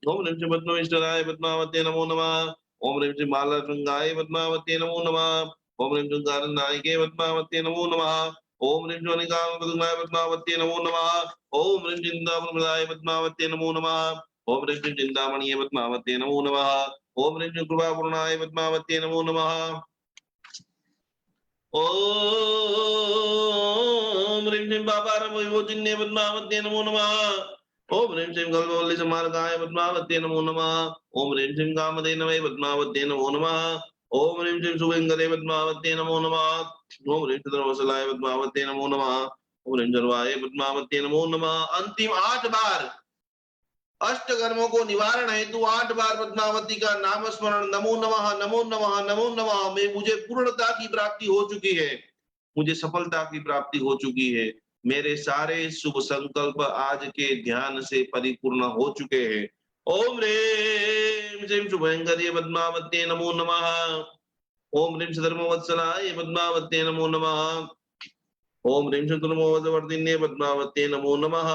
ओम ह्रीं श्रीं पद्मविष्टराय पद्मावत्यै नमो नमः। ओम ह्रीं श्रीं मालाशृंगाय पद्मावत्यै नमो नमः। ओम ह्रीं श्रीं कारणायिके पद्मावत्यै नमो नमः। ओम ह्रीं श्रीं अनिकामपद्माय पद्मावत्यै नमो नमः। ओम ह्रीं श्रीं चिन्तामणिप्रदाय पद्मावत्यै नमो नमः। ओम ह्रीं श्रीं चिन्तामणिये पद्मावत्यै नमो नमः। ओम ह्रीं श्रीं कृपापूर्णाय पद्मावत्यै नमो नमः। ओम ह्रीं श्रीं पापारमविमोचिन्ये पद्मावत्यै नमो नमः। ओम ह्रीं श्रीं कल्पवल्ली समार्गाय पद्मावत्यै नमो नमः। ओम ह्रीं श्रीं कामधेनवे पद्मावत्यै नमो नमः। ओम ह्रीं श्रीं सुभंकरे पद्मावत्यै नमो नमः। ओम ह्रीं श्रीं सर्ववसलाय पद्मावत्यै नमो नमः। ओम ह्रीं सर्वाय पद्मावत्यै नमो नमः। अंतिम 8 बार अष्ट कर्मों को निवारण हेतु 8 बार पद्मावती का नाम स्मरण, नमो नमः नमो नमः नमो नमः। में मुझे पूर्णता की प्राप्ति हो चुकी है, मुझे सफलता की प्राप्ति हो चुकी है, मेरे सारे शुभ संकल्प आज के ध्यान से परिपूर्ण हो चुके हैं। ओम ह्रीं श्रीं शुभंकरे पद्मावत्यै नमो नमः। ओम ह्रीं श्रीं धर्मवत्सलाय पद्मावत्यै नमो नमः। ओम ह्रीं श्रीं धर्मवर्धिन्ये पद्मावत्यै नमो नमः।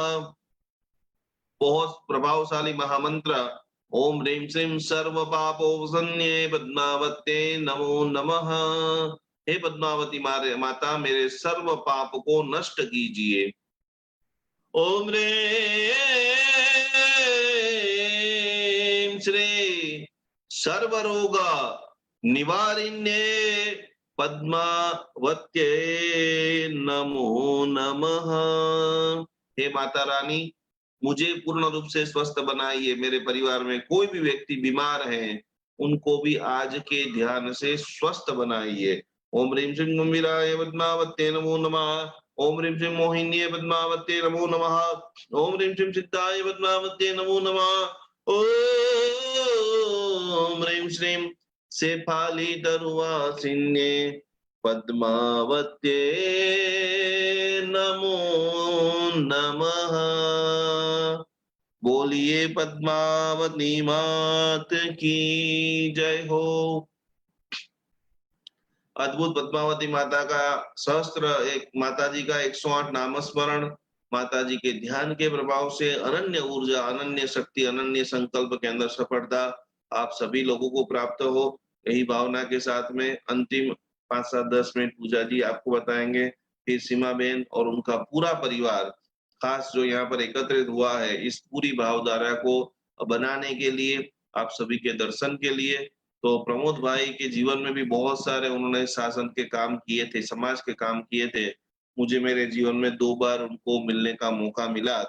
बहुत प्रभावशाली महामंत्र ओम ह्रीं श्रीं सर्व पापोपसन्ये पद्मावत्यै नमो नमः। हे पद्मावती माता, मेरे सर्व पाप को नष्ट कीजिए। ओम ह्रीं सर्वरोग निवारिण्ये पद्मावत्ये नमो नमः। हे माता रानी, मुझे पूर्ण रूप से स्वस्थ बनाइए। मेरे परिवार में कोई भी व्यक्ति बीमार है, उनको भी आज के ध्यान से स्वस्थ बनाइए। ओम ह्रीं श्रीं गंभीराय पद्मावत्ये नमो नमः। ओम ह्रीं श्रीं मोहिन्ये पद्मावत्ये नमो नमः। ओम ह्रीं श्रीं सिद्धाय पद्मावत्ये नमो नमः। ओम ह्रीं श्रीं शेफालितरुवासिन्ये पद्मावत्ये नमो नमः। बोलिए पद्मावती मात की जय हो। अद्भुत पद्मावती माता का सहस्त्र एक माता जी का 108 नामस्मरण, माता जी के ध्यान के प्रभाव से अनन्य ऊर्जा, अनन्य शक्ति, अनन्य संकल्प के अंदर सफलता आप सभी लोगों को प्राप्त हो। यही भावना के साथ में अंतिम 5-7-10 मिनट पूजा जी आपको बताएंगे। फिर सीमा बेन और उनका पूरा परिवार खास जो यहाँ पर एकत्रित हुआ है, इस पूरी भावधारा को बनाने के लिए, आप सभी के दर्शन के लिए। तो प्रमोद भाई के जीवन में भी बहुत सारे उन्होंने शासन के काम किए थे, समाज के काम किए थे। मुझे मेरे जीवन में 2 बार उनको मिलने का मौका मिला।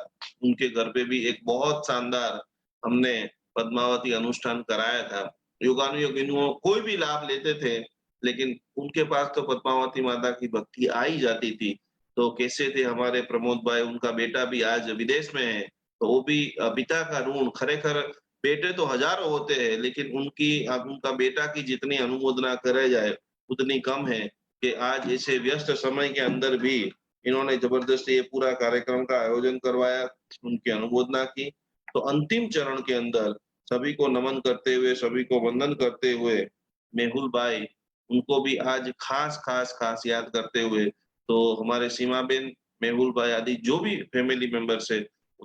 उनके घर पे भी एक बहुत शानदार हमने पद्मावती अनुष्ठान कराया था। योगानुयोगिनियों कोई भी लाभ लेते थे, लेकिन उनके पास तो पद्मावती माता की भक्ति आ ही जाती थी। तो कैसे थे हमारे प्रमोद भाई, उनका बेटा भी आज विदेश में है, तो वो भी पिता का ऋण, खरेखर बेटे तो हजारों होते हैं, लेकिन उनका बेटा की जितनी अनुमोदना करे जाए उतनी कम है कि आज ऐसे व्यस्त समय के अंदर भी इन्होंने जबरदस्ती ये पूरा कार्यक्रम का आयोजन करवाया, उनकी अनुमोदना की। तो अंतिम चरण के अंदर सभी को नमन करते हुए, सभी को वंदन करते हुए, मेहुल भाई उनको भी आज खास याद करते हुए, तो हमारे सीमा बेन, मेहुल भाई आदि जो भी फैमिली मेंबर्स है,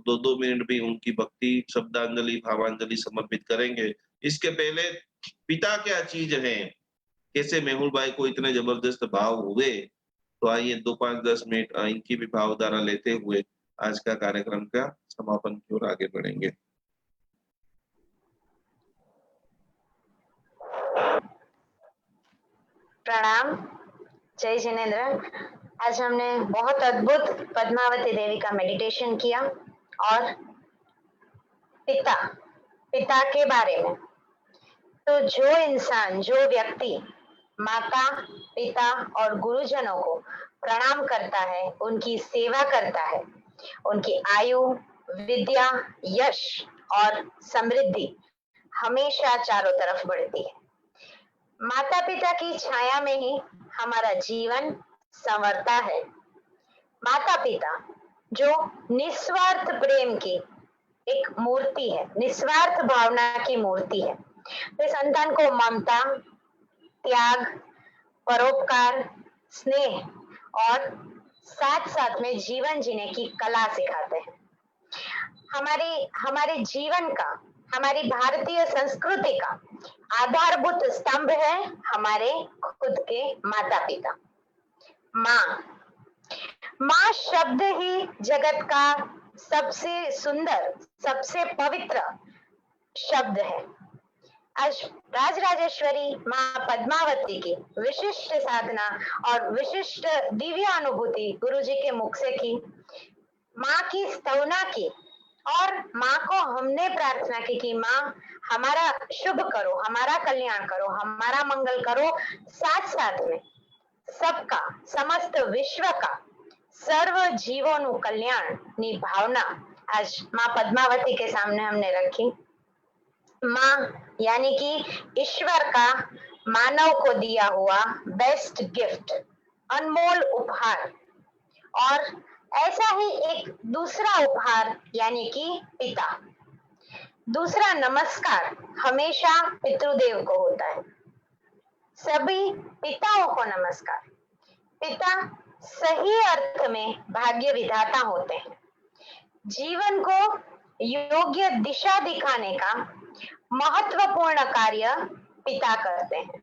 2-2 मिनट भी उनकी भक्ति, शब्दांजलि, भावांजलि समर्पित करेंगे। इसके पहले पिता क्या चीज है, कैसे मेहुल भाई को इतने जबरदस्त भाव हुए, तो आइए 2-5-10 मिनट इनकी भी भावधारा लेते हुए आज का कार्यक्रम का समापन की ओर आगे बढ़ेंगे। प्रणाम, जय जिनेन्द्र। आज हमने बहुत अद्भुत पद्मावती देवी का मेडिटेशन किया और पिता के बारे में। तो जो इंसान, जो व्यक्ति माता, पिता और गुरुजनों को प्रणाम करता है, उनकी सेवा करता है, उनकी आयु, विद्या, यश और समृद्धि हमेशा चारों तरफ बढ़ती है। माता पिता की छाया में ही हमारा जीवन संवरता है। माता पिता जो निस्वार्थ प्रेम की एक मूर्ति है, निस्वार्थ भावना की मूर्ति है। वे संतान को ममता, त्याग, परोपकार, स्नेह और साथ साथ में जीवन जीने की कला सिखाते हैं। हमारे जीवन का, हमारी भारतीय संस्कृति का आधारभूत स्तंभ है हमारे खुद के माता पिता। माँ शब्द ही जगत का सबसे सुंदर, सबसे पवित्र शब्द है। आज राजराजेश्वरी माँ पद्मावती की विशिष्ट साधना और विशिष्ट दिव्य अनुभूति गुरुजी के मुख से की, माँ की स्तवना की और माँ को हमने प्रार्थना की कि माँ हमारा शुभ करो, हमारा कल्याण करो, हमारा मंगल करो, साथ साथ में सबका, समस्त विश्व का, सर्व जीवों कल्याण नी भावना आज माँ पद्मावती के सामने हमने रखी। माँ यानी कि ईश्वर का मानव को दिया हुआ बेस्ट गिफ्ट, अनमोल उपहार, और ऐसा ही एक दूसरा उपहार यानी कि पिता। दूसरा नमस्कार हमेशा पितृदेव को होता है। सभी पिताओं को नमस्कार। पिता सही अर्थ में भाग्य विधाता होते हैं। जीवन को योग्य दिशा दिखाने का महत्वपूर्ण कार्य पिता करते हैं।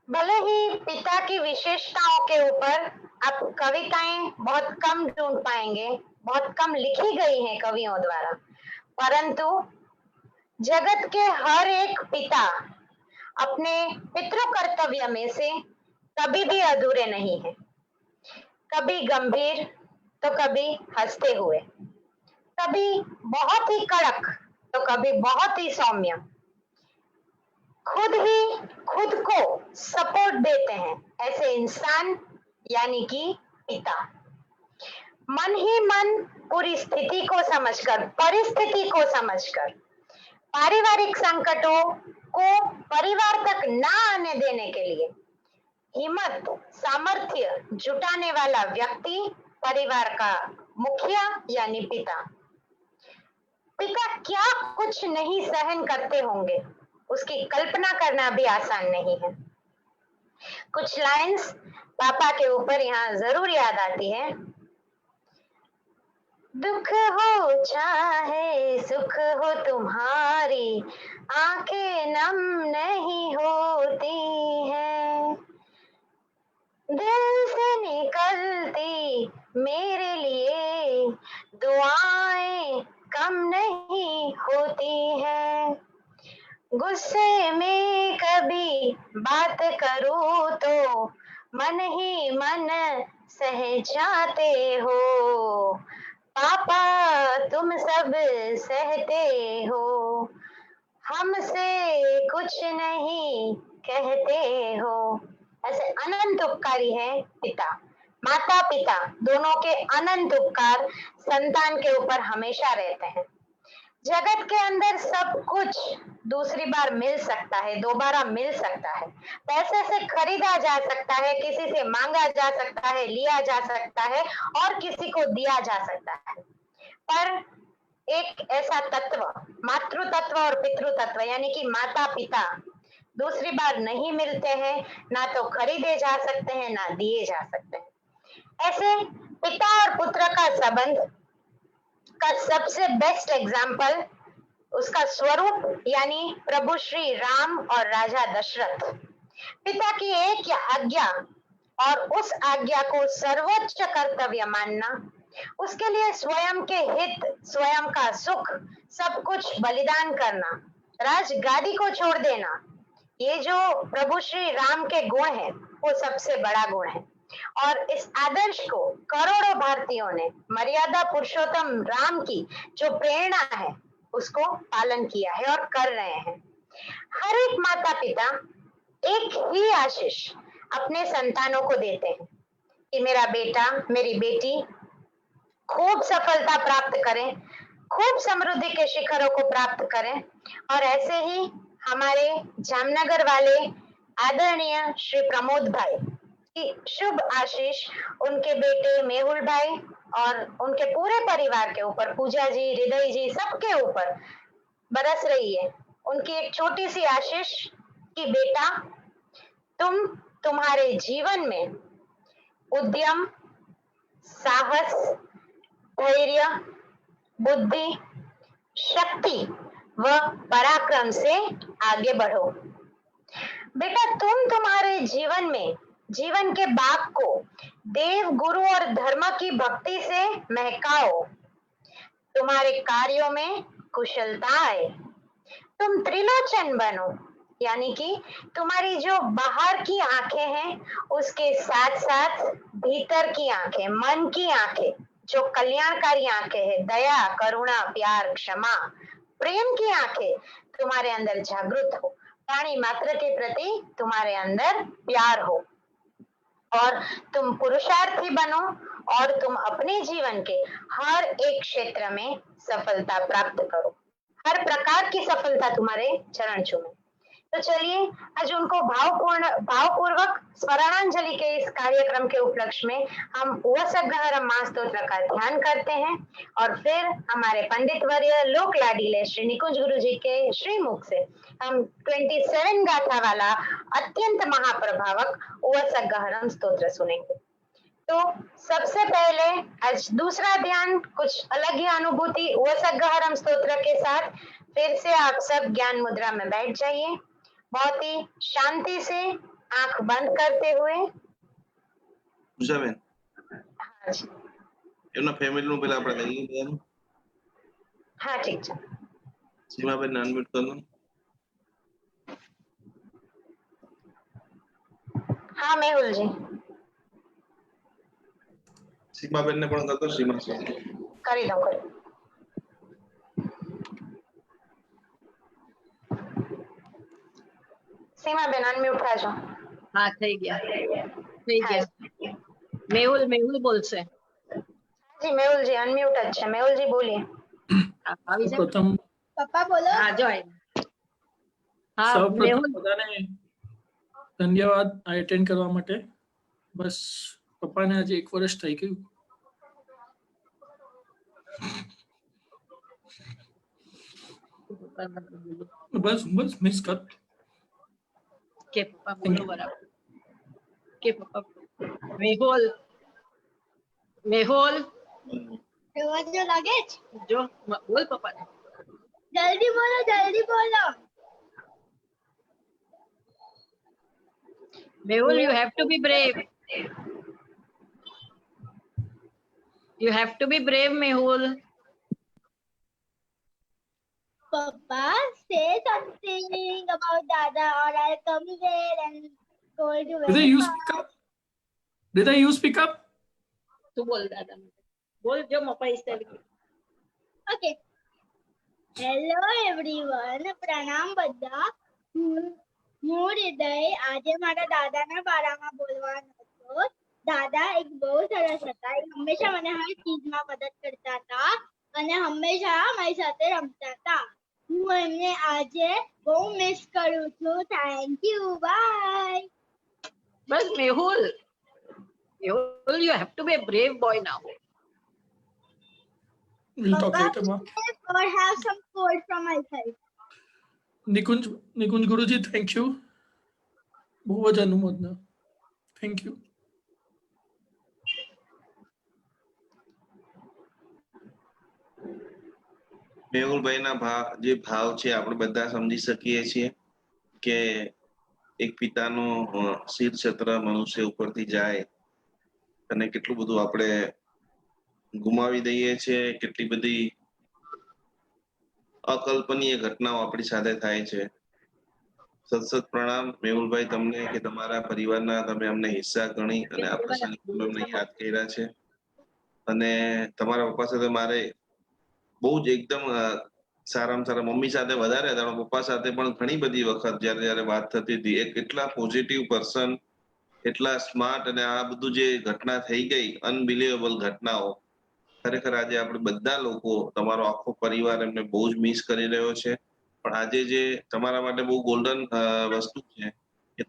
भले ही पिता की विशेषताओं के ऊपर आप कविताएं बहुत कम ढूंढ पाएंगे, बहुत कम लिखी गई हैं कवियों द्वारा, परंतु जगत के हर एक पिता अपने पितृ कर्तव्य में से कभी भी अधूरे नहीं है, कभी गंभीर तो कभी हंसते हुए, कभी बहुत ही कड़क तो कभी बहुत ही सौम्य, खुद ही खुद को सपोर्ट देते हैं ऐसे इंसान यानी कि पिता। मन ही मन पूरी स्थिति को समझकर, परिस्थिति को समझकर, पारिवारिक संकटों को परिवार तक ना आने देने के लिए हिम्मत सामर्थ्य जुटाने वाला व्यक्ति परिवार का मुखिया यानी पिता। पिता क्या कुछ नहीं सहन करते होंगे, उसकी कल्पना करना भी आसान नहीं है। कुछ लाइंस पापा के ऊपर यहाँ जरूर याद आती है। दुख हो चाहे सुख हो तुम्हारी, आंखें नम नहीं होती हैं, दिल से निकलती मेरे लिए दुआएं कम नहीं होती हैं, गुस्से में कभी बात करूं तो मन ही मन सह जाते हो, पापा तुम सब सहते हो, हमसे कुछ नहीं कहते हो। ऐसे अनंत उपकारी है पिता। माता पिता दोनों के अनंत उपकार संतान के ऊपर हमेशा रहते हैं। जगत के अंदर सब कुछ दूसरी बार मिल सकता है, दोबारा मिल सकता है, पैसे से खरीदा जा सकता है, किसी से मांगा जा सकता है, लिया जा सकता है और किसी को दिया जा सकता है, पर एक ऐसा तत्व मातृ तत्व और पितृ तत्व यानी कि माता पिता दूसरी बार नहीं मिलते हैं, ना तो खरीदे जा सकते हैं ना दिए जा सकते हैं। ऐसे पिता और पुत्र का संबंध का सबसे बेस्ट एग्जाम्पल उसका स्वरूप यानी प्रभु श्री राम और राजा दशरथ। पिता की एक आज्ञा और उस आज्ञा को सर्वोच्च कर्तव्य मानना, उसके लिए स्वयं के हित, स्वयं का सुख, सब कुछ बलिदान करना, राजगादी को छोड़ देना, ये जो प्रभु श्री राम के गुण है वो सबसे बड़ा गुण है। और इस आदर्श को करोड़ों भारतीयों ने मर्यादा पुरुषोत्तम राम की जो प्रेरणा है उसको पालन किया है और कर रहे हैं। हर एक माता पिता एक ही आशीष अपने संतानों को देते हैं कि मेरा बेटा मेरी बेटी खूब सफलता प्राप्त करें, खूब समृद्धि के शिखरों को प्राप्त करें। और ऐसे ही हमारे जामनगर वाले आदरणीय श्री प्रमोद भाई की शुभ आशीष उनके बेटे मेहुल भाई और उनके पूरे परिवार के ऊपर, पूजा जी, हृदय जी, सबके ऊपर बरस रही है। उनकी एक छोटी सी आशीष कि बेटा तुम्हारे जीवन में उद्यम, साहस, धैर्य, बुद्धि, शक्ति व पराक्रम से आगे बढ़ो। बेटा तुम्हारे जीवन में जीवन के बाग को देव, गुरु और धर्म की भक्ति से महकाओ। तुम्हारे कार्यों में कुशलता आए, तुम त्रिलोचन बनो, यानी कि तुम्हारी जो बाहर की आंखें हैं उसके साथ साथ भीतर की आंखें, मन की आंखें, जो कल्याणकारी आंखें हैं, दया, करुणा, प्यार, क्षमा, प्रेम की आंखें तुम्हारे अंदर जागृत हो, प्राणी मात्र के प्रति तुम्हारे अंदर प्यार हो और तुम पुरुषार्थी बनो और तुम अपने जीवन के हर एक क्षेत्र में सफलता प्राप्त करो, हर प्रकार की सफलता तुम्हारे चरण चूमे। तो चलिए आज उनको भावपूर्वक स्मरणांजलि के इस कार्यक्रम के उपलक्ष्य में हम उवसगहरम महास्तोत्र का ध्यान करते हैं और फिर हमारे पंडित वर्य लोक लाडीले श्री निकुंज गुरु जी के श्रीमुख से हम 27 गाथा वाला अत्यंत महाप्रभावक उवसगहरम स्तोत्र सुनेंगे। तो सबसे पहले आज दूसरा ध्यान कुछ अलग ही अनुभूति उवसगहरम स्तोत्र के साथ। फिर से आप सब ज्ञान मुद्रा में बैठ जाइए, बहुत ही शांति से आंख बंद करते हुए। પૂજાબેન हाँ जी, એમના ફેમિલી નું પેલા આપણે લઈએ બેન. हाँ ठीक है। સીમાબેન અનમ્યુટ કરો. हाँ मेहुल जी સીમાબેન ને પણ કરતો. સીમા કરી દઉં કરી સીમાબેન અનમ્યુટ થાજો. હા થઈ ગયા. મેહુલ બોલશે. જી મેહુલજી અનમ્યુટ જ છે. મેહુલજી બોલીએ. આવી છે. પ્રથમ પપ્પા બોલો. હા જો આવી. હા સૌપ્રથમ મેહુલ બધાને ધન્યવાદ આ એટેન્ડ કરવા માટે. બસ પપ્પાને આજે 1 વર્ષ થઈ ગયું. બસ મિસ કર કે પપ્પા બોલો બરાબર. કે પપ્પા મેહુલ દરવાજો લાગે છે. જો બોલ પપ્પાને. જલ્દી બોલો. Mehul, you have to be brave. You have to be brave, Mehul. Papa, say something about Dada or I'll come there and scold you Did very you hard. speak up? Did you speak up? તું બોલ દાદા. બોલ જો મપ્પા is telling you. Okay. Hello everyone. પ્રણામ બધા. હું હૃદય આજે મારા દાદાના બારામાં બોલવાનો હતો. દાદા એક બહુ સરસ હતા. એ હંમેશા મને હર ચીજમાં મદદ કરતા હતા અને હંમેશા મારી સાથે રમતા હતા. હું એમને આજે બહુ મિસ કરું છું. Thank you. બાય. બસ Mehul, you have to be a brave boy now. We'll talk later, Ma. Or have some food from my side. Nikunj Guruji, thank you. બહુ જ અનુમોદના. Thank you. મેહુલભાઈના જે ભાવ છે આપણે બધા સમજી શકીએ છીએ કે એક પિતાનો શીર છત્ર મનુષ્ય ઉપરથી જાય અને કેટલું બધું આપણે ગુમાવી દઈએ છીએ. કેટલી બધી અકલ્પનીય ઘટનાઓ આપણી સાથે થાય છે. સત પ્રણામ મેહુલભાઈ તમને કે તમારા પરિવારના તમે અમને હિસ્સા ગણી અને આ પ્રસંગે અમને યાદ કર્યા છે. અને તમારા પપ્પા સાથે મારે બહુ જ એકદમ સારામાં સારા મમ્મી સાથે વધારે હતા, પપ્પા સાથે પણ ઘણી બધી વખત જયારે વાત થતી હતી. એક એટલા પોઝિટિવ પર્સન, એટલા સ્માર્ટ, અને આ બધું જે ઘટના થઈ ગઈ અનબિલિવેબલ ઘટનાઓ, ખરેખર આજે આપણે બધા લોકો, તમારો આખો પરિવાર એમને બહુ જ મિસ કરી રહ્યો છે. પણ આજે જે તમારા માટે બહુ ગોલ્ડન વસ્તુ છે કે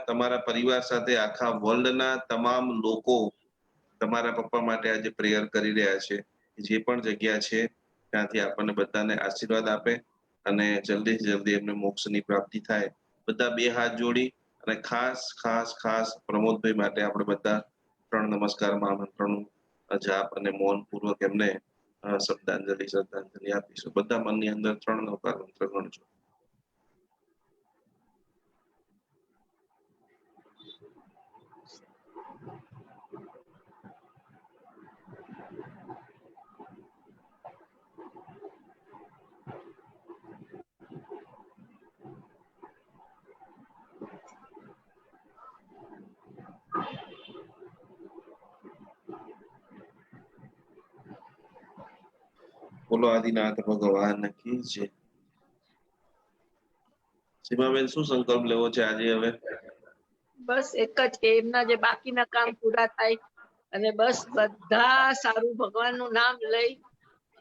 તમારા પરિવાર સાથે આખા વર્લ્ડના તમામ લોકો તમારા પપ્પા માટે આજે પ્રેયર કરી રહ્યા છે. જે પણ જગ્યા છે ત્યાંથી આપણને બધાને આશીર્વાદ આપે અને જલ્દીથી જલ્દી એમને મોક્ષની પ્રાપ્તિ થાય. બધા 2 હાથ જોડી અને ખાસ ખાસ ખાસ પ્રમોદભાઈ માટે આપણે બધા 3 નમસ્કારમાં આમંત્રણનું જાપ અને મૌન પૂર્વક એમને શ્રદ્ધાંજલિ આપીશું. બધા મનની અંદર 3 નવકાર મંત્ર ગણજો. બોલો આદિનાથ ભગવાન કી જય. સીમાબેન શું સંકલ્પ લેવો છે આજે હવે? બસ એક જ કે એમના જે બાકીના કામ પૂરા થાય અને બસ બધા સારું ભગવાનનું નામ લઈ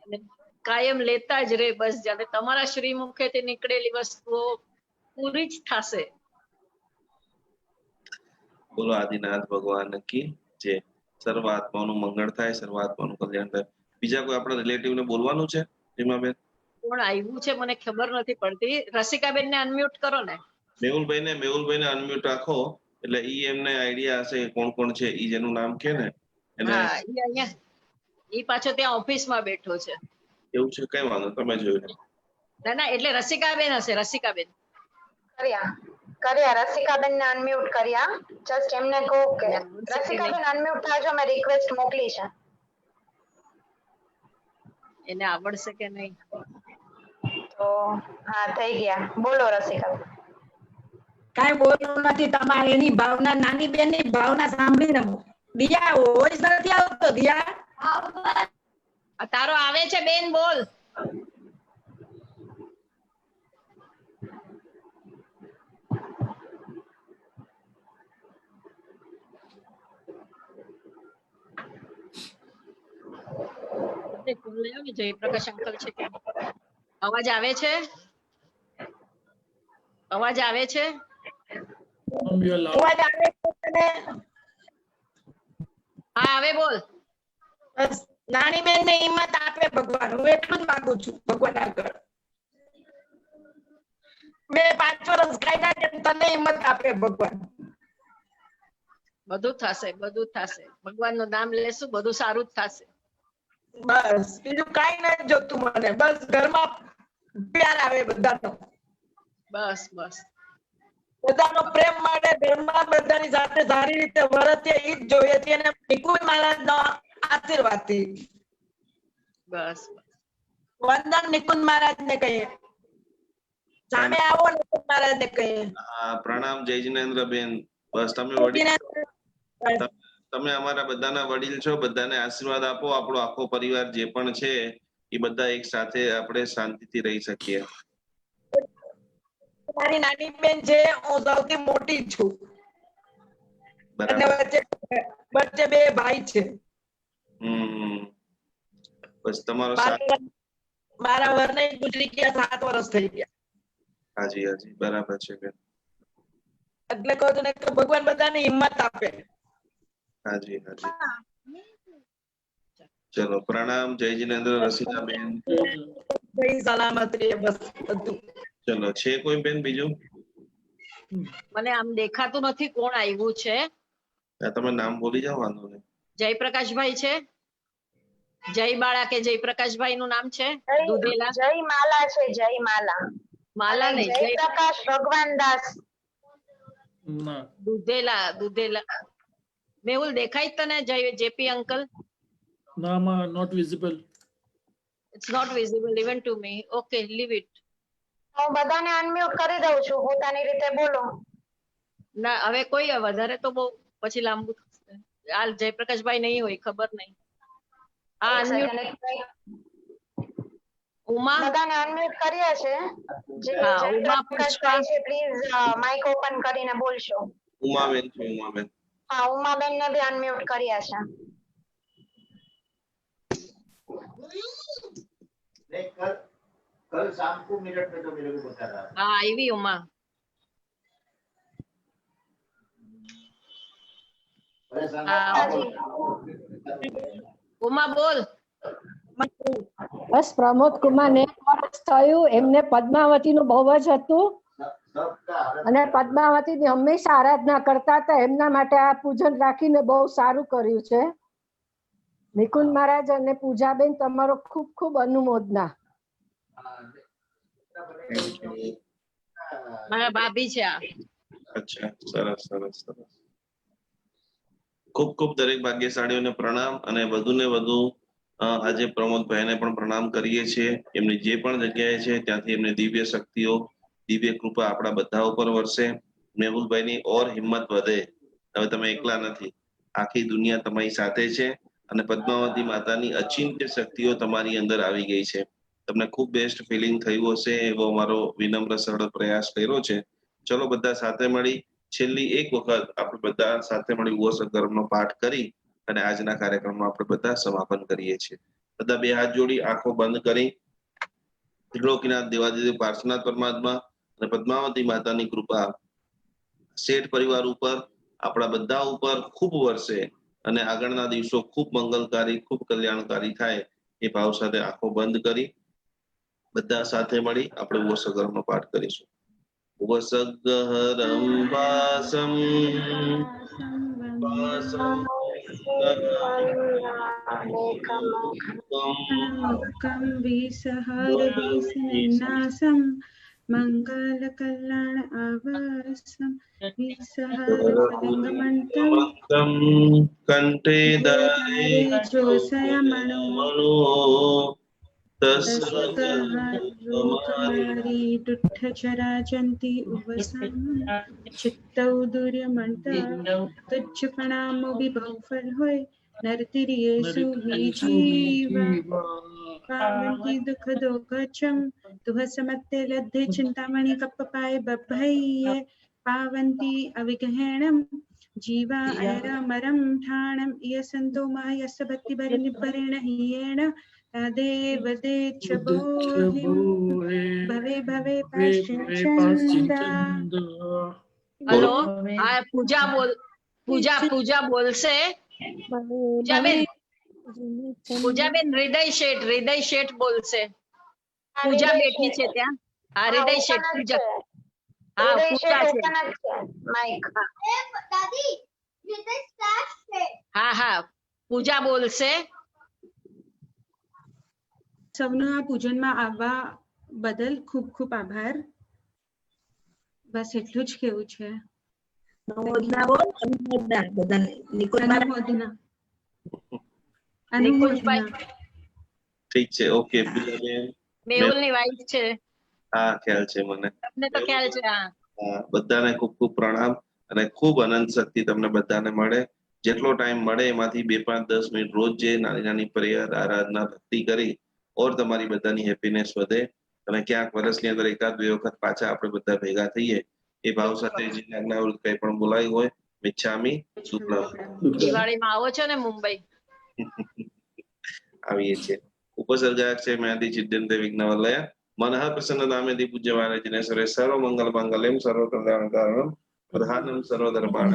અને કાયમ લેતા જ રહે. બસ જ્યારે તમારા શ્રી મુખેથી નીકળેલી વસ્તુઓ પૂરી જ થશે. બોલો આદિનાથ ભગવાન કી જય. સર્વ આત્માનું મંગળ થાય, સર્વ આત્માનું કલ્યાણ થાય. બીજા કોઈ આપણા રિલેટિવને બોલવાનું છે? સીમાબેન કોણ આવ્યું છે મને ખબર નથી પડતી. રસિકાબેન ને અનમ્યુટ કરો ને. મેહુલભાઈને અનમ્યુટ રાખો એટલે ઈ એમને આઈડિયા હશે કોણ કોણ છે. ઈ જેનું નામ કે ને એને. હા ઈ અહીંયા ઈ પાછો ત્યાં ઓફિસમાં બેઠો છે. એવું છે? કઈ વાંધો, તમે જોઈ લો. ના એટલે રસિકાબેન હશે. રસિકાબેન કર્યા રસિકાબેન ને અનમ્યુટ કર્યા. જસ્ટ એમને કહો કે રસિકાબેન અનમ્યુટ થાજો. મેં રિક્વેસ્ટ મોકલી છે. એને આવડશે કે નહીં? તો હા થઈ ગયા. બોલો રસિકા. કાંઈ બોલવું નથી તમારે. એની ભાવના, નાની બેનની ભાવના સાંભળીને દિયા વોઇસ નથી આવતો. દિયા તારો આવે છે બેન, બોલ. જયપ્રકાશ અંકલ છે કે અવાજ આવે છે? અવાજ આવે છે? અવાજ આવે છે તને? હા આવે, બોલ. બસ નાની બેન ને હિંમત આપે ભગવાન. હું એટલું જ માંગુ છું ભગવાન આગળ. મેં 5 વર્ષ કાઢ્યા છે, તને હિંમત આપે ભગવાન. બધું થશે, બધું થશે. ભગવાનનું નામ લેશું, બધું સારું જ થશે. બસ બીજું કાંઈ નથી જોતું મને. બસ ઘરમાં પ્યાર આવે બધાનો. બસ બસ બધાનો પ્રેમ મળે ઘરમાં, બધાની સાથે સારી રીતે વર્તે ઈ જ જોઈએ છે. અને નિકુંજ મહારાજનો આશીર્વાદથી. બસ વંદન નિકુંજ મહારાજને કહીએ. સામે આવો નિકુંજ મહારાજને કહીએ. પ્રણામ જય જિનેન્દ્રબેન. બસ તમે વડીલ, તમે અમારા બધાના વડીલ છો. બધાને આશીર્વાદ આપો. આપણો આખો પરિવાર જે પણ છે એ બધા એક સાથે આપણે શાંતિથી રહી શકીએ. મારી નાની બેન છે, હું સૌથી મોટી છું. અને વચ્ચે 2 ભાઈ છે. બસ તમારો મારા વરને ગુજરી ગયા 7 વર્ષ થઈ ગયા. હાજી હાજી બરાબર છે બેન. એટલે કહું છું ને કે ભગવાન બધાને હિંમત આપે. હાજી હાજી. ચલો પ્રણામ જય જિનેન્દ્ર રસિકાબેન. જય સલામત રહે બસ બધું. ચલો છે કોઈ બેન બીજું? મને આમ દેખાતું નથી કોણ આવ્યું છે. તમે નામ બોલી જાઓ, વાંધો નહીં. જયપ્રકાશભાઈ છે. જયબાળા કે જયપ્રકાશભાઈ નું નામ છે? દુધેલા જય માલા છે. જય માલા. માલા નહીં, જયપ્રકાશ ભગવાન દાસ. દુધેલા દુધેલા. મેહુલ દેખાય તને જેપી અંકલ? નામ not visible. It's not visible even to me. Okay, leave it. હું બધાને અનમ્યુટ કરી દઉં છું. પોતાની રીતે બોલો. ના હવે કોઈ વધારે તો બહુ પછી લાંબુ થશે. આ જયપ્રકાશભાઈ નહીં હોય, ખબર નહીં. હા અનમ્યુટ. ઉમા બધાને અનમ્યુટ કર્યા છે. જે જયપ્રકાશભાઈ છે પ્લીઝ માઇક ઓપન કરીને બોલશો. ઉમાબેન છે, ઉમાબેન. હા ઉમાબેન ને બી અનમ્યુટ કર્યા છે. कल शाम को मिनट में तो मेरे को बता रहा हाँ आई उमा. ઉમા બોલ. બસ પ્રમોદ કુમાર ને વર્ષ થયું. એમને પદ્માવતી નું બહુ જ હતું અને પદ્માવતી ની હંમેશા આરાધના કરતા હતા. એમના માટે આ પૂજન રાખીને બહુ સારું કર્યું છે. નિકુંજ મહારાજ અને પૂજાબેન તમારો ખૂબ ખૂબ અનુમોદના. મારા ભાભી છે આ. અચ્છા સરસ સરસ સરસ. ખૂબ ખૂબ દરેક ભાગ્યશાળીઓને પ્રણામ. અને વધુ ને વધુ આજે પ્રમોદભાઈને પણ પ્રણામ કરીએ છીએ. એમની જે પણ જગ્યાએ છે ત્યાંથી એમની દિવ્ય શક્તિઓ, દિવ્ય કૃપા આપણા બધા ઉપર વરસે. મેહુલભાઈની ઓર હિંમત વધે. હવે તમે એકલા નથી, આખી દુનિયા તમારી સાથે છે અને પદ્માવતી માતાની અચિંત્ય શક્તિઓ તમારી અંદર આવી ગઈ છે. તમને ખૂબ બેસ્ટ ફિલિંગ થયું હશે એવો અમારો વિનમ્ર સરળ પ્રયાસ કર્યો છે. ચલો બધા સાથે મળી છેલ્લી એક વખત આપણે બધા સાથે મળી ઉવસગર્ભનો પાઠ કરી અને આજના કાર્યક્રમમાં આપણે બધા સમાપન કરીએ છીએ. બધા 2 હાથ જોડી, આંખો બંધ કરી ત્રિલોકીનાથ દેવાદેવ પાર્શ્વનાથ પરમાત્મા અને પદ્માવતી માતાની કૃપા શેઠ પરિવાર ઉપર, આપણા બધા ઉપર ખૂબ વરસે અને આગળના દિવસો ખૂબ મંગલકારી, ખૂબ કલ્યાણકારી થાય એ ભાવ સાથે આંખો બંધ કરી બધા સાથે મળી આપણે ઉવસગર્ભનો પાઠ કરીશું. ઉવસગહરં વાસમ વાસમ વિસહરવિસનાસમ મંગલ કલ્યાણ આવસમ વિસહરફલંગમંતમ કંઠે દરે જોષયમણો तस्कहारोकमारी दुट्ठचराचन्ति उवसन् चित्तौ दुर्यमन्त तुच्छ प्रणामो विभव फल होय नरतिरियेषु विजीवा पावन्ति दुख दोगचम तुह समत्ते लद्धे चिंतामणि कप्पपाय बभ्भये पावन्ति अविगहेणं जीवा अयरमरं ठाणं यसन्तो महयस्य भक्तिभरनिपरेण हियेण तदेव देच्छबोधिं भवे भवे पश्चिंचन्दा। हेलो हाँ पूजा बोलશે પૂજાબેન હૃદય શેઠ બોલશે પૂજા બેઠી છે ત્યાં હા હૃદય શેઠ પૂજા હા પૂજા છે માઇક દાદી હૃદય સ્ટાર્ટ છે હા હા પૂજા બોલશે સૌનો આ પૂજનમાં આવવા બદલ ખૂબ ખૂબ આભાર. બસ એટલું જ કેવું છે. અનુમોદના. ઠીક છે ઓકે પૂજાબેન મેહુલની વાઈફ છે હા ખ્યાલ છે મને તમને તો ખ્યાલ છે હા બધાને ખૂબ ખૂબ પ્રણામ અને ખૂબ અનંત શક્તિ તમને બધાને મળે. જેટલો ટાઈમ મળે એમાંથી 2-5-10 મિનિટ રોજ જે નાની નાની પ્રેયર આરાધના ભક્તિ કરી ઓર તમારી બધાની હેપીનેસ વધે અને ક્યાંક વર્ષની અંદર 1-2 વખત પાછા આપણે બધા ભેગા થઈએ એ ભાવ સાથે જે આજ્ઞાવૃત કંઈ પણ બોલાયું હોય મિચ્છામી દિવાળીમાં આવો છો ને મુંબઈ આવીએ છીએ. ઉપસર્ગાયક છે મયાદી ચિદ્યંતે વિઘ્નવલ્લય મનઃ પ્રસન્નતામેતિ પૂજ્ય મહારાજને સર્વ મંગલ માંગલ્યમ સર્વ કલ્યાણ કારણમ પ્રધાનમ સર્વધર્માણમ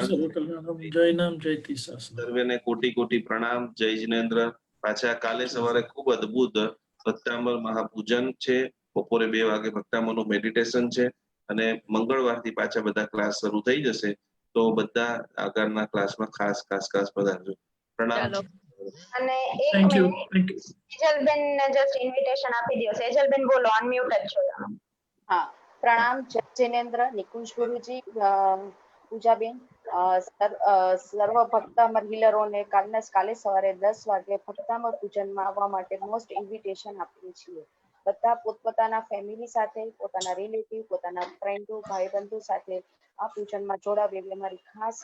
જય નામ જય તીસાસ. સર્વેને કોટી કોટી પ્રણામ. જય જિનેન્દ્ર. પાછા કાલે સવારે ખૂબ અદ્ભુત ભક્તાંબર મહાપૂજન છે. બપોરે 2 વાગે ભક્તાંબરનું મેડિટેશન છે અને મંગળવારથી પાછા બધા ક્લાસ શરૂ થઈ જશે તો બધા આગળના ક્લાસમાં ખાસ પધારજો. પ્રણામ. અને એક થેન્ક યુ મિનિટ સેજલબેન ને જસ્ટ ઇન્વિટેશન આપી દો. સેજલબેન બોલો અનમ્યુટ જ છો તમે. हाँ प्रणाम जय जिनेन्द्र निकुंज गुरुजी पूजाबेन સર્વ ભક્તામર હીલરોને કાલે સવારે 10 વાગે ભક્તામર પૂજનમાં આવવા માટે મોસ્ટ ઇન્વિટેશન આપીએ છીએ. બધા પોતપોતાના ફેમિલી સાથે પોતાના રિલેટિવ પોતાના ફ્રેન્ડો ભાઈબંધો સાથે આ પૂજનમાં જોડાવે એવી અમારી ખાસ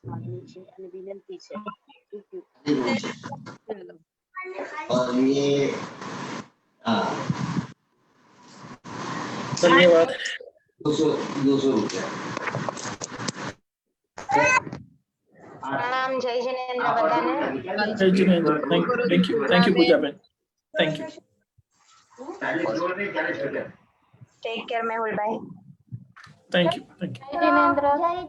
માંગણી છે અને વિનંતી છે. ધન્યવાદ. 200 રૂપિયા. પ્રણામ જય જિનેન્દ્ર બધાને. જય Jinendra. Thank you Poojaben. Thank you. Take care Mehulbhai. Thank you. Jinendra